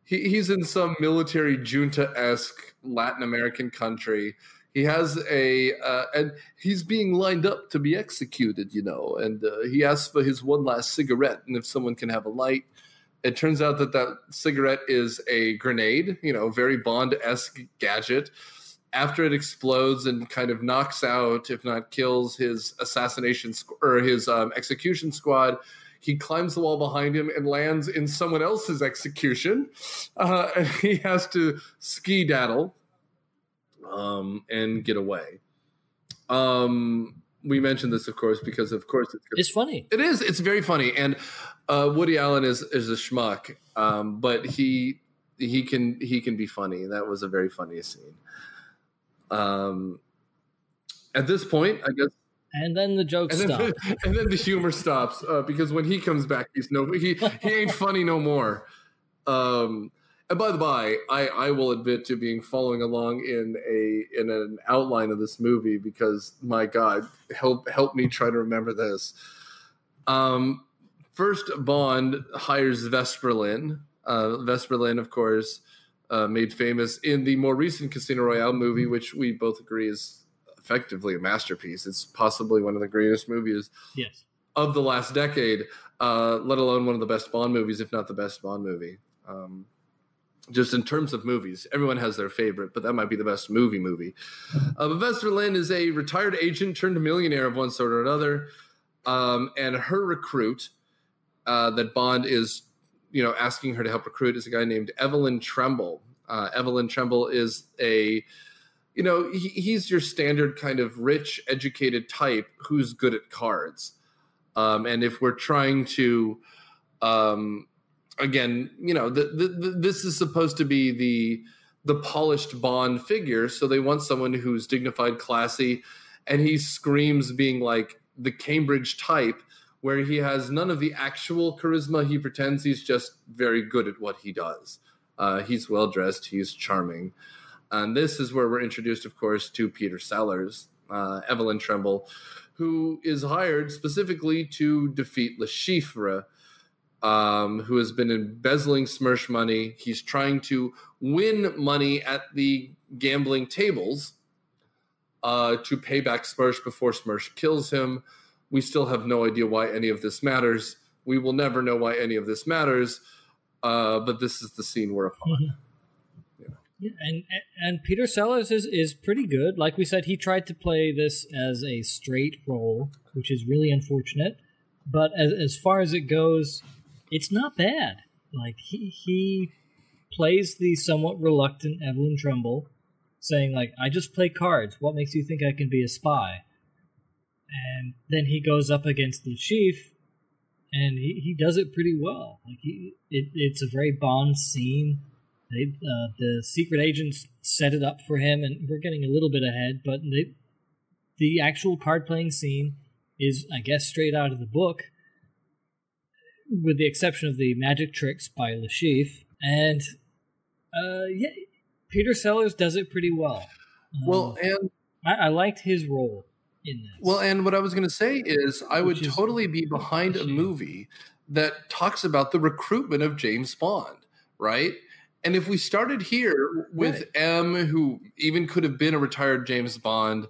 Speaker 3: He's in some military junta-esque Latin American country. He has and he's being lined up to be executed, and he asks for his one last cigarette, and if someone can have a light. It turns out that cigarette is a grenade, very Bond-esque gadget. After it explodes and kind of knocks out, if not kills, his execution squad, he climbs the wall behind him and lands in someone else's execution. And he has to ski-daddle and get away. We mentioned this, of course, because, of course,
Speaker 2: it's funny.
Speaker 3: It is. It's very funny. And Woody Allen is a schmuck, but he can be funny. That was a very funny scene. At this point, I guess.
Speaker 2: And then the joke stops.
Speaker 3: And then the humor stops because when he comes back, he ain't funny no more. And by the by, I will admit to being following along in an outline of this movie because, my God, help me try to remember this. First, Bond hires Vesper Lynd. Vesper Lynd, of course, made famous in the more recent Casino Royale movie, which we both agree is effectively a masterpiece. It's possibly one of the greatest movies of the last decade, let alone one of the best Bond movies, if not the best Bond movie. Just in terms of movies, everyone has their favorite, but that might be the best movie. But Vesper Lynd is a retired agent turned millionaire of one sort or another, and her recruit that Bond is, asking her to help recruit is a guy named Evelyn Tremble. Evelyn Tremble is he's your standard kind of rich, educated type who's good at cards. And if we're trying to, again, this is supposed to be the polished Bond figure. So they want someone who's dignified, classy, and he screams being like the Cambridge type, where he has none of the actual charisma. He pretends he's just very good at what he does. He's well-dressed. He's charming. And this is where we're introduced, of course, to Peter Sellers, Evelyn Tremble, who is hired specifically to defeat Le Chiffre, who has been embezzling Smersh money. He's trying to win money at the gambling tables to pay back Smersh before Smersh kills him. We still have no idea why any of this matters. We will never know why any of this matters, but this is the scene we're upon.
Speaker 2: Yeah, and Peter Sellers is pretty good. Like we said, he tried to play this as a straight role, which is really unfortunate. But as far as it goes, it's not bad. Like he plays the somewhat reluctant Evelyn Tremble, saying like, "I just play cards. What makes you think I can be a spy?" And then he goes up against the chief, and he does it pretty well. Like it's a very Bond scene. The secret agents set it up for him, and we're getting a little bit ahead, but the actual card-playing scene is, I guess, straight out of the book, with the exception of the magic tricks by Le Chiffre. And, Peter Sellers does it pretty well.
Speaker 3: And
Speaker 2: I liked his role in this.
Speaker 3: Well, and what I was going to say is I would totally be behind a movie that talks about the recruitment of James Bond, right? And if we started here with M, who even could have been a retired James Bond,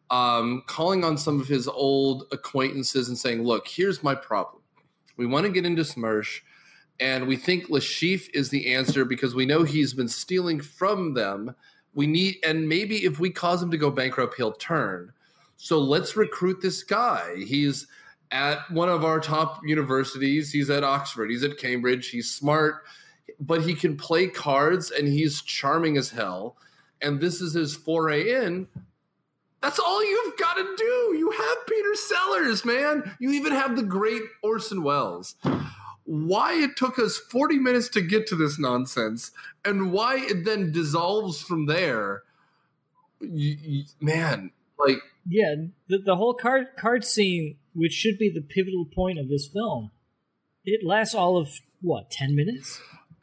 Speaker 3: calling on some of his old acquaintances and saying, look, here's my problem. We want to get into Smersh, and we think Le Chiffre is the answer because we know he's been stealing from them and maybe if we cause him to go bankrupt, he'll turn. So let's recruit this guy. He's at one of our top universities. He's at Oxford. He's at Cambridge. He's smart, but he can play cards and he's charming as hell. And this is his foray in. That's all you've got to do. You have Peter Sellers, man. You even have the great Orson Welles. Why it took us 40 minutes to get to this nonsense and why it then dissolves from there, man, like...
Speaker 2: Yeah, the whole card scene, which should be the pivotal point of this film, it lasts all of, 10 minutes?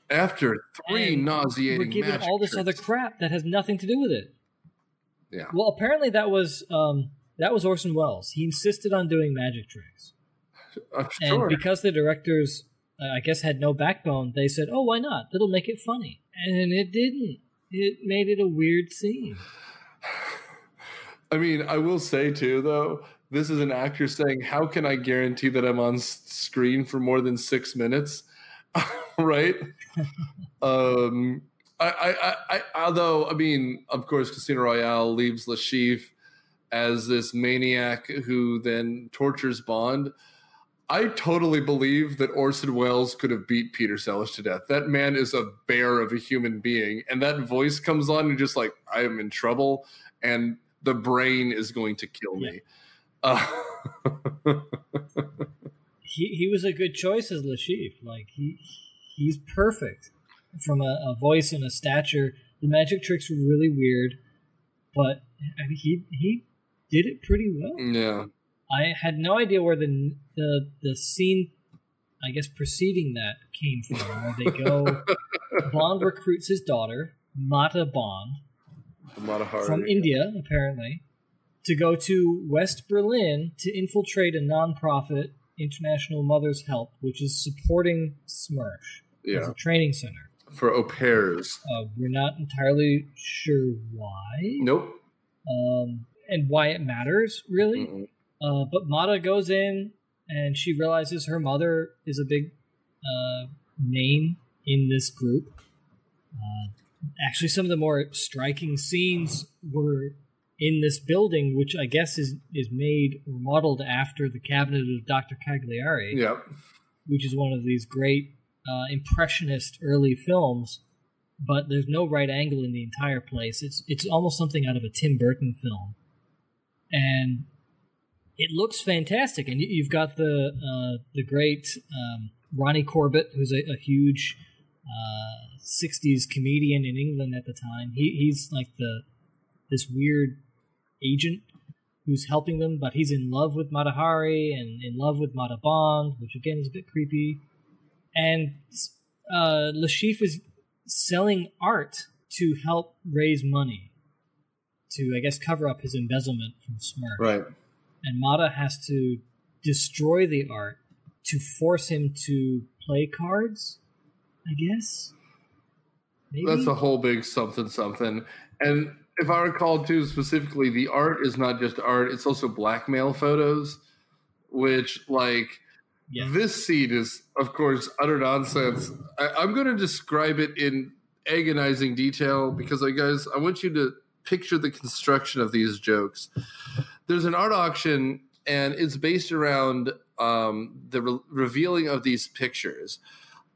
Speaker 3: After three nauseating
Speaker 2: we're given all this other crap that has nothing to do with it.
Speaker 3: Yeah.
Speaker 2: Well, apparently that was Orson Welles. He insisted on doing magic tricks.
Speaker 3: Sure.
Speaker 2: And because the directors, I guess, had no backbone, they said, oh, why not? That'll make it funny. And it didn't. It made it a weird scene.
Speaker 3: I mean, I will say, too, though, this is an actor saying, how can I guarantee that I'm on screen for more than 6 minutes? Right? Although, I mean, of course, Casino Royale leaves Le Chiffre as this maniac who then tortures Bond. I totally believe that Orson Welles could have beat Peter Sellers to death. That man is a bear of a human being. And that voice comes on and just like, I am in trouble and the brain is going to kill me.
Speaker 2: He was a good choice as Le Chiffre. Like, he's perfect from a voice and a stature. The magic tricks were really weird, but I mean, he did it pretty well.
Speaker 3: Yeah.
Speaker 2: I had no idea where the scene, I guess, preceding that came from. Where they go, Bond recruits his daughter, Mata Bond, from India, apparently, to go to West Berlin to infiltrate a non-profit International Mother's Help, which is supporting SMERSH.
Speaker 3: Yeah.
Speaker 2: It's a training center.
Speaker 3: For au pairs.
Speaker 2: We're not entirely sure why.
Speaker 3: Nope.
Speaker 2: And why it matters, really.
Speaker 3: Mm-mm.
Speaker 2: But Mata goes in, and she realizes her mother is a big name in this group. Actually, some of the more striking scenes were in this building, which I guess is made or modeled after the cabinet of Dr. Cagliari.
Speaker 3: Yep.
Speaker 2: Which is one of these great impressionist early films, but there's no right angle in the entire place. It's almost something out of a Tim Burton film. And it looks fantastic, and you've got the great Ronnie Corbett, who's a huge 60s comedian in England at the time. He's like this weird agent who's helping them, but he's in love with Mata Hari and in love with Mata Bond, which again is a bit creepy. And Le Chiffre is selling art to help raise money to, I guess, cover up his embezzlement from SMERSH.
Speaker 3: Right.
Speaker 2: And Mata has to destroy the art to force him to play cards, I guess? Maybe?
Speaker 3: That's a whole big something. And if I recall, too, specifically, the art is not just art, it's also blackmail photos, which, like, this scene is, of course, utter nonsense. I'm going to describe it in agonizing detail because, guys, I want you to picture the construction of these jokes. There's an art auction, and it's based around the revealing of these pictures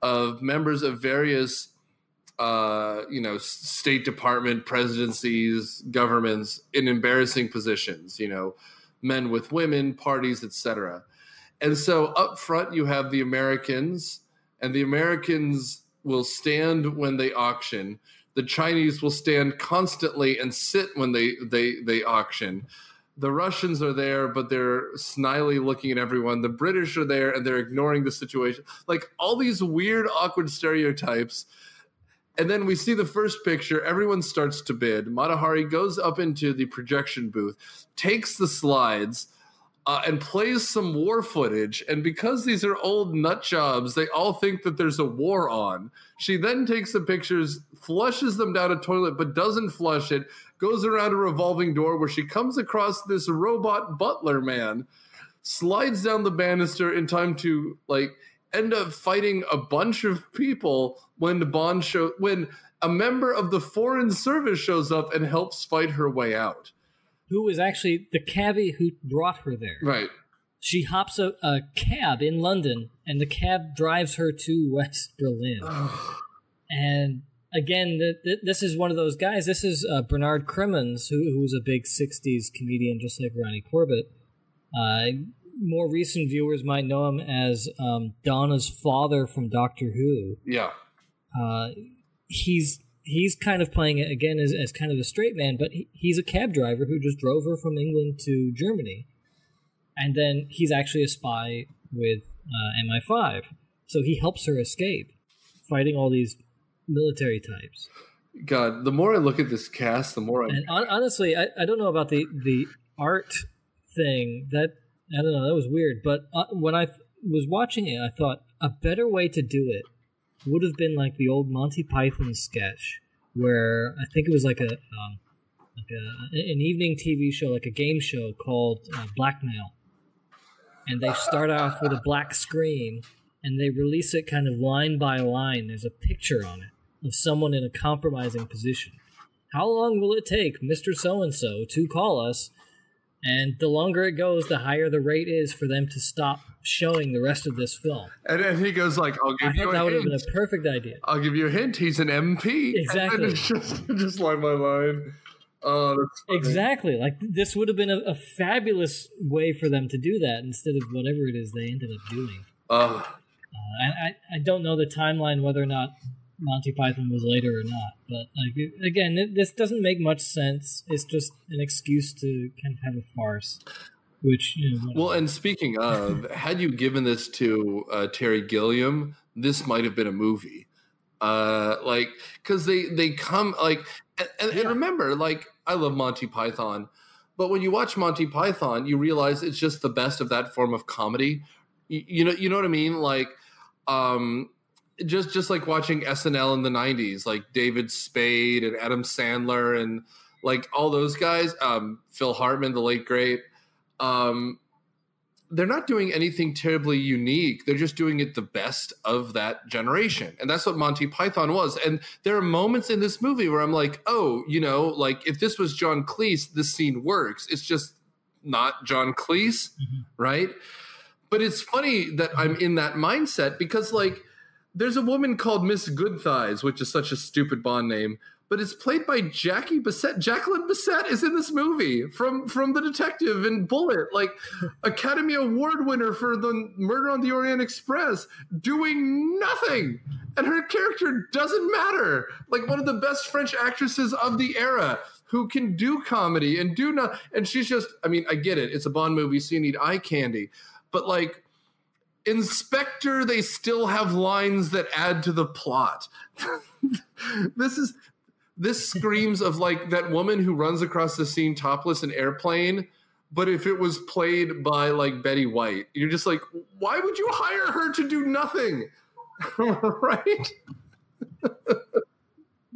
Speaker 3: of members of various, State Department, presidencies, governments in embarrassing positions, men with women, parties, etc. And so up front, you have the Americans, and the Americans will stand when they auction. The Chinese will stand constantly and sit when they auction. The Russians are there, but they're snily looking at everyone. The British are there, and they're ignoring the situation. Like, all these weird, awkward stereotypes. And then we see the first picture. Everyone starts to bid. Mata Hari goes up into the projection booth, takes the slides, and plays some war footage. And because these are old nut jobs, they all think that there's a war on. She then takes the pictures, flushes them down a toilet, but doesn't flush it, goes around a revolving door where she comes across this robot butler man, slides down the banister in time to, end up fighting a bunch of people when a member of the Foreign Service shows up and helps fight her way out.
Speaker 2: Who was actually the cabbie who brought her there.
Speaker 3: Right.
Speaker 2: She hops a cab in London, and the cab drives her to West Berlin. And again, this is one of those guys. This is Bernard Crimmins, who was a big 60s comedian, just like Ronnie Corbett. More recent viewers might know him as Donna's father from Doctor Who.
Speaker 3: Yeah.
Speaker 2: He's kind of playing it again as kind of a straight man, but he's a cab driver who just drove her from England to Germany. And then he's actually a spy with MI5. So he helps her escape, fighting all these military types.
Speaker 3: God, the more I look at this cast, the more
Speaker 2: And honestly, I don't know about the art thing. That I don't know, that was weird. But when I was watching it, I thought a better way to do it would have been like the old Monty Python sketch, where I think it was like an evening TV show, like a game show called Blackmail. And they start off with a black screen, and they release it kind of line by line. There's a picture on it of someone in a compromising position. How long will it take Mr. So-and-so to call us? And the longer it goes, the higher the rate is for them to stop showing the rest of this film.
Speaker 3: And he goes like, I'll give you a hint.
Speaker 2: That would have been a perfect idea.
Speaker 3: I'll give you a hint. He's an MP.
Speaker 2: Exactly.
Speaker 3: And it's just line by line. Oh, that's funny.
Speaker 2: Exactly. Like, this would have been a fabulous way for them to do that instead of whatever it is they ended up doing. I don't know the timeline, whether or not Monty Python was later or not. But, like, again, this doesn't make much sense. It's just an excuse to kind of have a farce. Which,
Speaker 3: well, and speaking of, had you given this to Terry Gilliam, this might have been a movie. Because they come, like, and remember, like, I love Monty Python, but when you watch Monty Python, you realize it's just the best of that form of comedy. You know what I mean? Like, just like watching SNL in the 90s, like David Spade and Adam Sandler and like all those guys, Phil Hartman, the late great. They're not doing anything terribly unique. They're just doing it the best of that generation. And that's what Monty Python was. And there are moments in this movie where I'm like, oh, like if this was John Cleese, this scene works. It's just not John Cleese, right? But it's funny that I'm in that mindset because, like, there's a woman called Miss Goodthighs, which is such a stupid Bond name, but it's played by Jackie Bissett. Jacqueline Bissett is in this movie from The Detective and Bullet, like Academy Award winner for the Murder on the Orient Express, doing nothing. And her character doesn't matter. Like one of the best French actresses of the era who can do comedy and do not. And she's just, I mean, I get it. It's a Bond movie, so you need eye candy. But like Inspector, they still have lines that add to the plot. This screams of like that woman who runs across the scene topless in Airplane, but if it was played by like Betty White, you're just like, why would you hire her to do nothing? Right?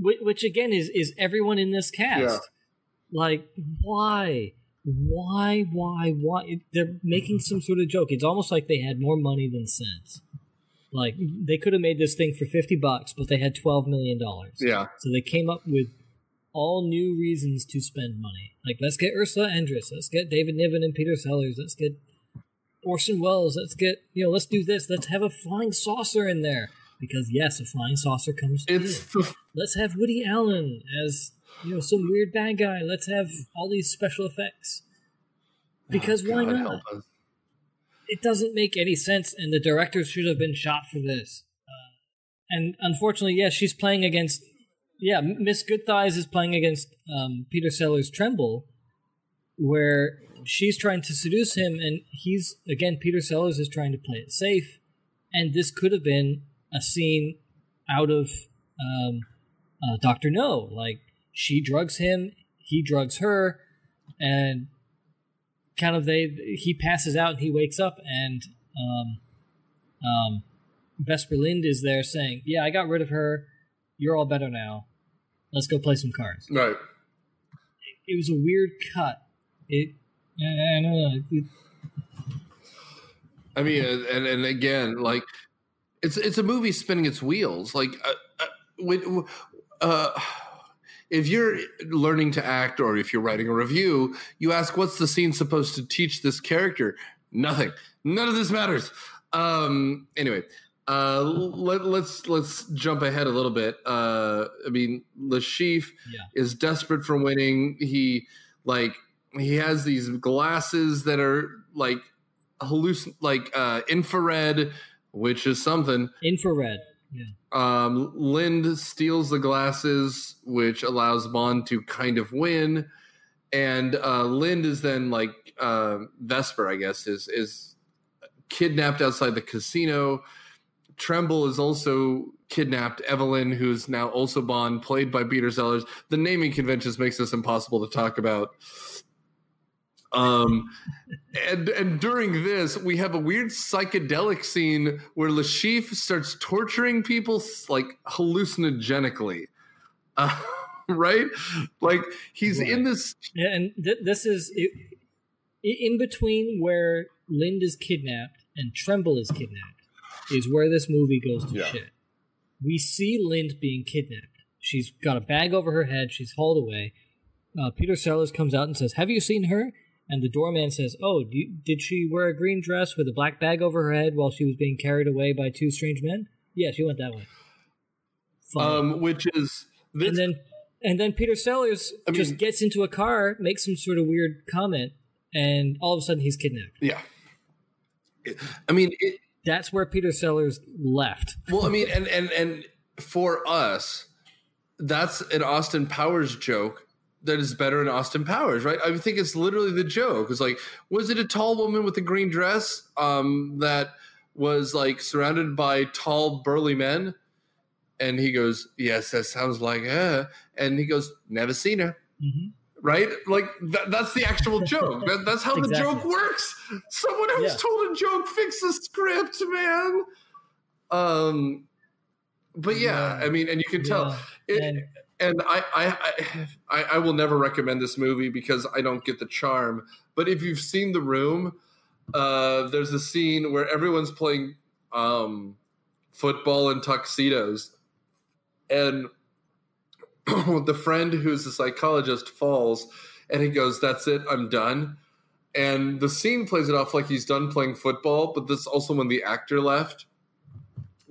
Speaker 2: Which again is everyone in this cast.
Speaker 3: Yeah.
Speaker 2: Like, why? They're making some sort of joke. It's almost like they had more money than sense. Like, they could have made this thing for $50, but they had $12 million.
Speaker 3: Yeah.
Speaker 2: So they came up with all new reasons to spend money. Like, let's get Ursula Andress. Let's get David Niven and Peter Sellers. Let's get Orson Welles. Let's get, let's do this. Let's have a flying saucer in there. Because, yes, a flying saucer comes to Let's have Woody Allen as, some weird bad guy. Let's have all these special effects. Because why not? It doesn't make any sense, and the directors should have been shot for this. And unfortunately, yes, she's playing against... Yeah, Miss Goodthighs is playing against Peter Sellers' Tremble, where she's trying to seduce him, and he's... Again, Peter Sellers is trying to play it safe, and this could have been a scene out of Dr. No. Like, she drugs him, he drugs her, and... kind of he passes out and he wakes up and Vesper Lind is there saying, yeah, I got rid of her, you're all better now, let's go play some cards.
Speaker 3: Right.
Speaker 2: It was a weird cut. I don't know.
Speaker 3: I mean, and again, like it's a movie spinning its wheels. Like, if you're learning to act or if you're writing a review, you ask, what's the scene supposed to teach this character? Nothing. None of this matters. Anyway, let's jump ahead a little bit. I mean, Lashif is desperate for winning. He has these glasses that are like infrared, which is something.
Speaker 2: Infrared. Yeah.
Speaker 3: Lind steals the glasses, which allows Bond to kind of win. And Lind is then Vesper, I guess, is kidnapped outside the casino. Tremble is also kidnapped Evelyn, who's now also Bond, played by Peter Sellers. The naming conventions makes this impossible to talk about. And during this, we have a weird psychedelic scene where Lashif starts torturing people like hallucinogenically, right? Like he's in this.
Speaker 2: Yeah, and this is in between where Lind is kidnapped and Tremble is kidnapped is where this movie goes to shit. We see Lind being kidnapped. She's got a bag over her head. She's hauled away. Peter Sellers comes out and says, "Have you seen her?" And the doorman says, "Oh, did she wear a green dress with a black bag over her head while she was being carried away by two strange men?" Yeah, she went that way.
Speaker 3: Which is this,
Speaker 2: and then Peter Sellers just gets into a car, makes some sort of weird comment, and all of a sudden he's kidnapped.
Speaker 3: Yeah.
Speaker 2: That's where Peter Sellers left.
Speaker 3: Well, I mean, and for us, that's an Austin Powers joke. That is better in Austin Powers, right? I think it's literally the joke. It's like, was it a tall woman with a green dress that was like surrounded by tall, burly men? And he goes, "Yes, that sounds like her." And he goes, "Never seen her." Mm-hmm. Right? Like that's the actual joke. That's how the joke works. Someone who's told a joke, fix the script, man. But yeah, I mean, and you can tell. And I will never recommend this movie because I don't get the charm. But if you've seen The Room, there's a scene where everyone's playing football in tuxedos. And the friend who's a psychologist falls and he goes, "That's it, I'm done." And the scene plays it off like he's done playing football, but that's also when the actor left.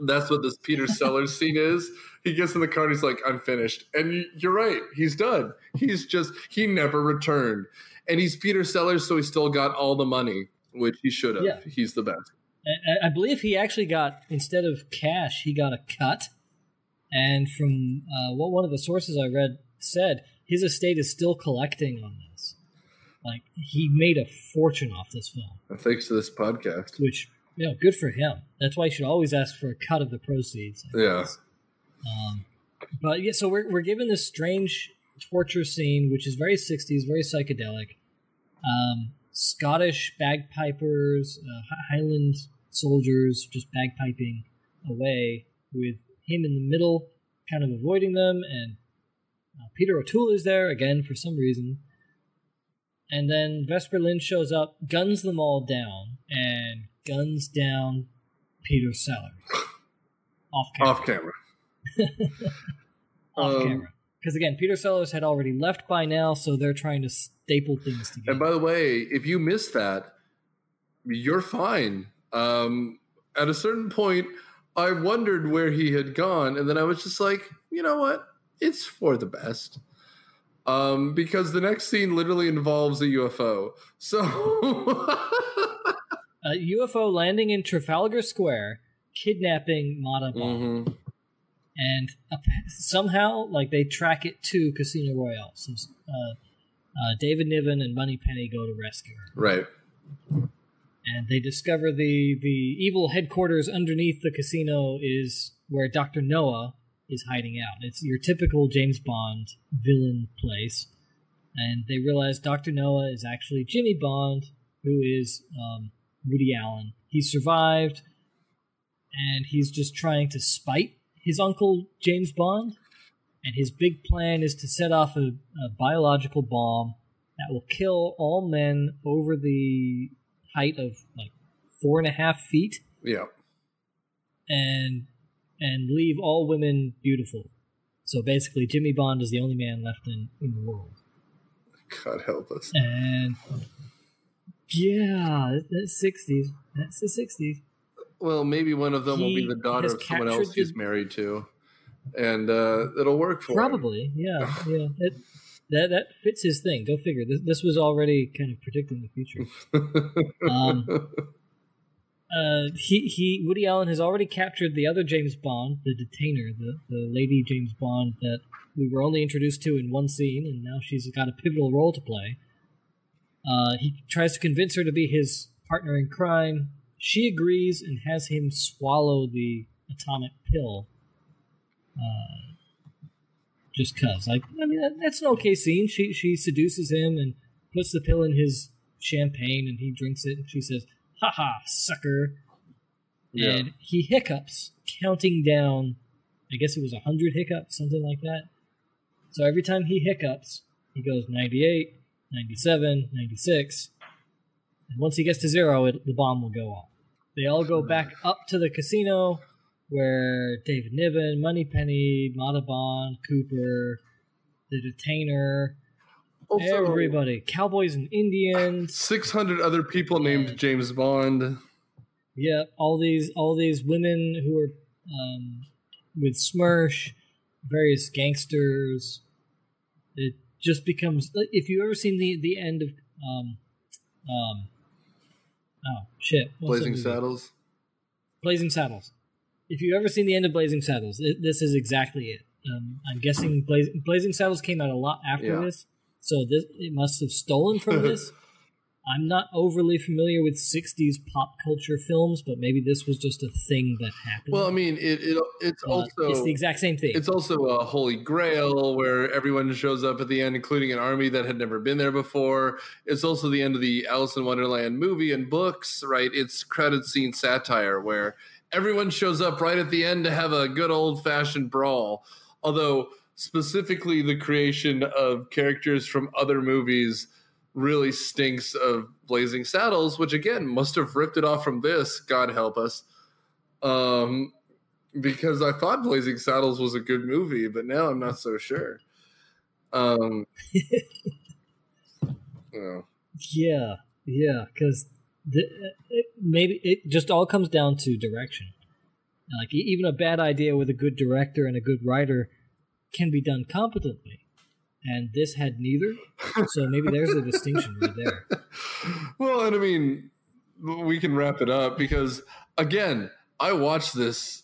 Speaker 3: That's what this Peter Sellers scene is. He gets in the car and he's like, "I'm finished." And you're right. He's done. He never returned. And he's Peter Sellers, so he still got all the money, which he should have. Yeah. He's the best.
Speaker 2: I believe he actually got, instead of cash, he got a cut. And from what one of the sources I read said, his estate is still collecting on this. Like, he made a fortune off this film.
Speaker 3: Thanks to this podcast.
Speaker 2: Which, good for him. That's why you should always ask for a cut of the proceeds.
Speaker 3: Yeah.
Speaker 2: But yeah, so we're given this strange torture scene, which is very 60s, very psychedelic. Scottish bagpipers, Highland soldiers just bagpiping away with him in the middle, kind of avoiding them, and Peter O'Toole is there again for some reason. And then Vesper Lynd shows up, guns them all down, and guns down Peter Sellers. Off camera. Off camera. Because again, Peter Sellers had already left by now, so they're trying to staple things together.
Speaker 3: And by the way, if you missed that, you're fine. At a certain point, I wondered where he had gone, and then I was just like, you know what? It's for the best. Because the next scene literally involves a UFO. So
Speaker 2: a UFO landing in Trafalgar Square, kidnapping Mata Bond. Mm-hmm. And somehow, they track it to Casino Royale. So David Niven and Moneypenny go to rescue her.
Speaker 3: Right.
Speaker 2: And they discover the evil headquarters underneath the casino is where Dr. Noah is hiding out. It's your typical James Bond villain place. And they realize Dr. Noah is actually Jimmy Bond, who is Woody Allen. He survived, and he's just trying to spite his uncle James Bond, and his big plan is to set off a biological bomb that will kill all men over the height of 4.5 feet.
Speaker 3: Yeah.
Speaker 2: and leave all women beautiful. So basically, Jimmy Bond is the only man left in the world.
Speaker 3: God help us.
Speaker 2: And yeah, that's 60s. That's the 60s.
Speaker 3: Well, maybe one of them will be the daughter of someone else he's married to, and it'll work for him.
Speaker 2: Probably, yeah. That fits his thing. Go figure. This was already kind of predicting the future. Woody Allen has already captured the other James Bond, the detainer, the lady James Bond that we were only introduced to in one scene, and now she's got a pivotal role to play. He tries to convince her to be his partner in crime. She agrees and has him swallow the atomic pill. Just cause. That's an okay scene. She seduces him and puts the pill in his champagne, and he drinks it, and she says, "Ha-ha, sucker." Yeah. And he hiccups, counting down, I guess it was 100 hiccups, something like that. So every time he hiccups, he goes 98, 97, 96. And once he gets to 0, the bomb will go off. They all go back up to the casino where David Niven, Moneypenny, Mata Bond, Cooper, the detainer, also, everybody, cowboys and Indians,
Speaker 3: 600 other people named James Bond.
Speaker 2: Yeah, all these women who are with Smirsh, various gangsters. It just becomes, if you've ever seen the end of
Speaker 3: Blazing Saddles.
Speaker 2: Blazing Saddles. If you've ever seen the end of Blazing Saddles, this is exactly it. I'm guessing Blazing Saddles came out a lot after this, so it must have stolen from this. I'm not overly familiar with 60s pop culture films, but maybe this was just a thing that happened.
Speaker 3: Well, I mean, it's also...
Speaker 2: It's the exact same thing.
Speaker 3: It's also a holy grail where everyone shows up at the end, including an army that had never been there before. It's also the end of the Alice in Wonderland movie and books, right? It's credit scene satire where everyone shows up right at the end to have a good old-fashioned brawl. Although, specifically, the creation of characters from other movies really stinks of Blazing Saddles, which again must have ripped it off from this, God help us, because I thought Blazing Saddles was a good movie, but now I'm not so sure.
Speaker 2: Yeah, because maybe it just all comes down to direction. Like, even a bad idea with a good director and a good writer can be done competently. And this had neither, so maybe there's a distinction right there.
Speaker 3: Well, and I mean, we can wrap it up because, again, I watched this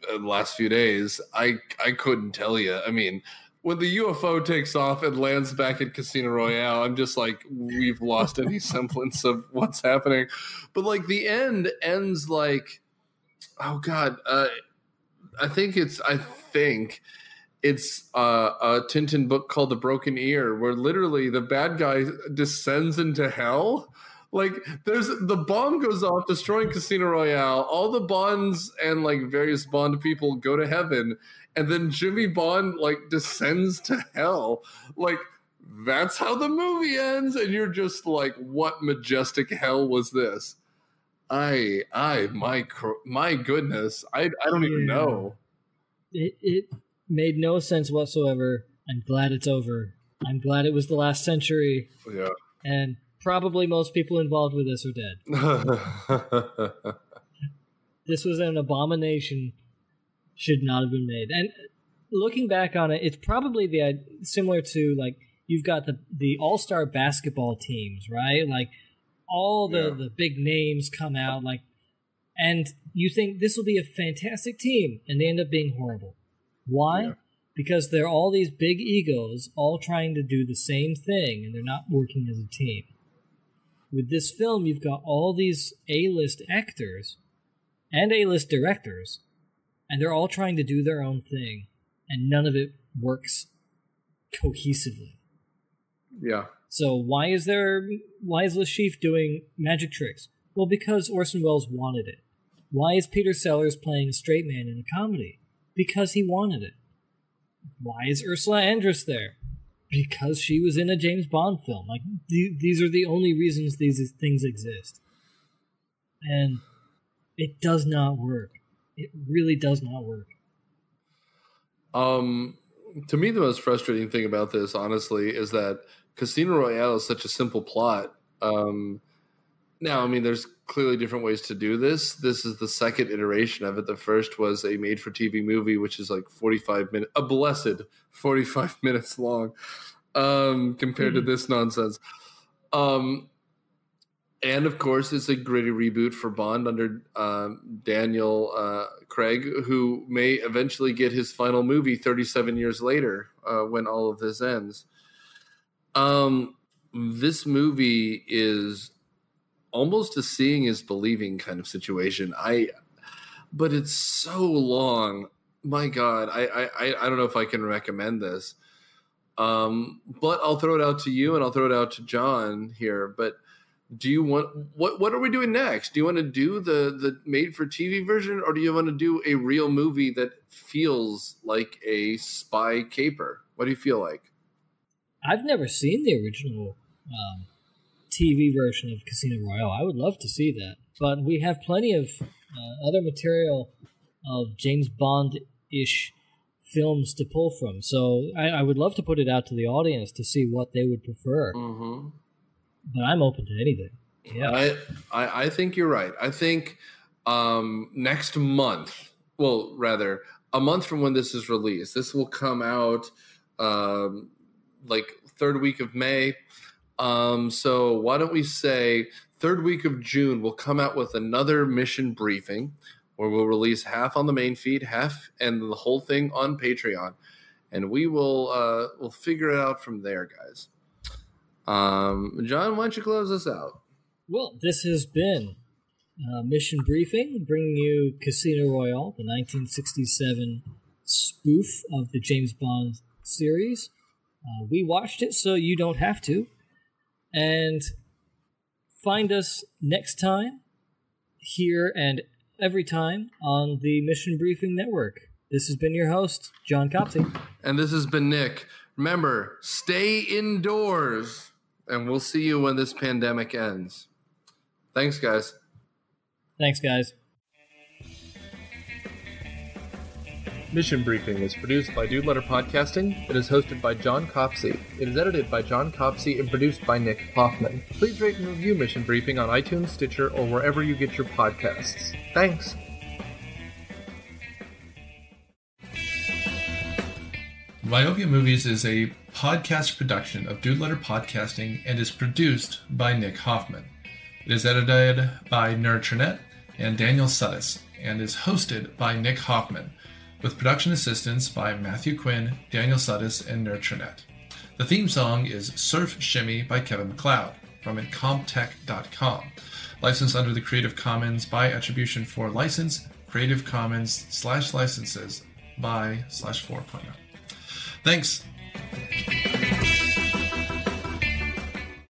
Speaker 3: the last few days. I couldn't tell you. I mean, when the UFO takes off and lands back at Casino Royale, I'm just like, we've lost any semblance of what's happening. But, like, the end ends like, oh, God, I think it's a Tintin book called The Broken Ear, where literally the bad guy descends into hell. Like, the bomb goes off, destroying Casino Royale. All the Bonds and like various Bond people go to heaven, and then Jimmy Bond like descends to hell. Like, that's how the movie ends, and you're just like, what majestic hell was this? My goodness, I don't even know.
Speaker 2: It made no sense whatsoever. I'm glad it's over. I'm glad it was the last century.
Speaker 3: Yeah.
Speaker 2: And probably most people involved with this are dead. This was an abomination. Should not have been made. And looking back on it, it's probably similar to, like, you've got the all-star basketball teams, right? Like, all the big names come out, like, and you think this will be a fantastic team, and they end up being horrible. Why? Yeah. Because they're all these big egos all trying to do the same thing, and they're not working as a team. With this film, you've got all these A-list actors and A-list directors, and they're all trying to do their own thing, and none of it works cohesively.
Speaker 3: Yeah.
Speaker 2: So why is Lashif doing magic tricks? Well, because Orson Welles wanted it. Why is Peter Sellers playing a straight man in a comedy? Because he wanted it. Why is Ursula Andress there? Because she was in a James Bond film. Like, these are the only reasons these things exist. And it does not work. It really does not work.
Speaker 3: To me, the most frustrating thing about this, honestly, is that Casino Royale is such a simple plot. Now, I mean, there's clearly different ways to do this. This is the second iteration of it. The first was a made-for-TV movie, which is like 45 minutes, a blessed 45 minutes long, compared to this nonsense. And of course, it's a gritty reboot for Bond under Daniel Craig, who may eventually get his final movie 37 years later when all of this ends. This movie is almost a seeing is believing kind of situation. But it's so long. My God, I don't know if I can recommend this. But I'll throw it out to you, and I'll throw it out to John here. But do you want what are we doing next? Do you want to do the made for TV version, or do you want to do a real movie that feels like a spy caper? What do you feel like?
Speaker 2: I've never seen the original TV version of Casino Royale. I would love to see that, but we have plenty of other material of James Bond-ish films to pull from. So I would love to put it out to the audience to see what they would prefer. Mm-hmm. But I'm open to anything. Yeah,
Speaker 3: I think you're right. I think next month, well, rather a month from when this is released, this will come out like third week of May. So why don't we say third week of June, we'll come out with another mission briefing where we'll release half on the main feed, half and the whole thing on Patreon. And we will we'll figure it out from there, guys. John, why don't you close us out?
Speaker 2: Well, this has been Mission Briefing, bringing you Casino Royale, the 1967 spoof of the James Bond series. We watched it so you don't have to. And find us next time here and every time on the Mission Briefing Network. This has been your host, John Copsey.
Speaker 3: And this has been Nick. Remember, stay indoors, and we'll see you when this pandemic ends. Thanks, guys.
Speaker 2: Thanks, guys.
Speaker 1: Mission Briefing is produced by Dude Letter Podcasting. It is hosted by John Copsey. It is edited by John Copsey and produced by Nick Hoffman. Please rate and review Mission Briefing on iTunes, Stitcher, or wherever you get your podcasts. Thanks.
Speaker 4: Myopia Movies is a podcast production of Dude Letter Podcasting and is produced by Nick Hoffman. It is edited by Nerd Trinette and Daniel Sudis and is hosted by Nick Hoffman, with production assistance by Matthew Quinn, Daniel Sudis, and Nerd Trinette. The theme song is Surf Shimmy by Kevin MacLeod from Incomptech.com. Licensed under the Creative Commons by Attribution 4 license, Creative Commons /licenses by /4.0. Thanks.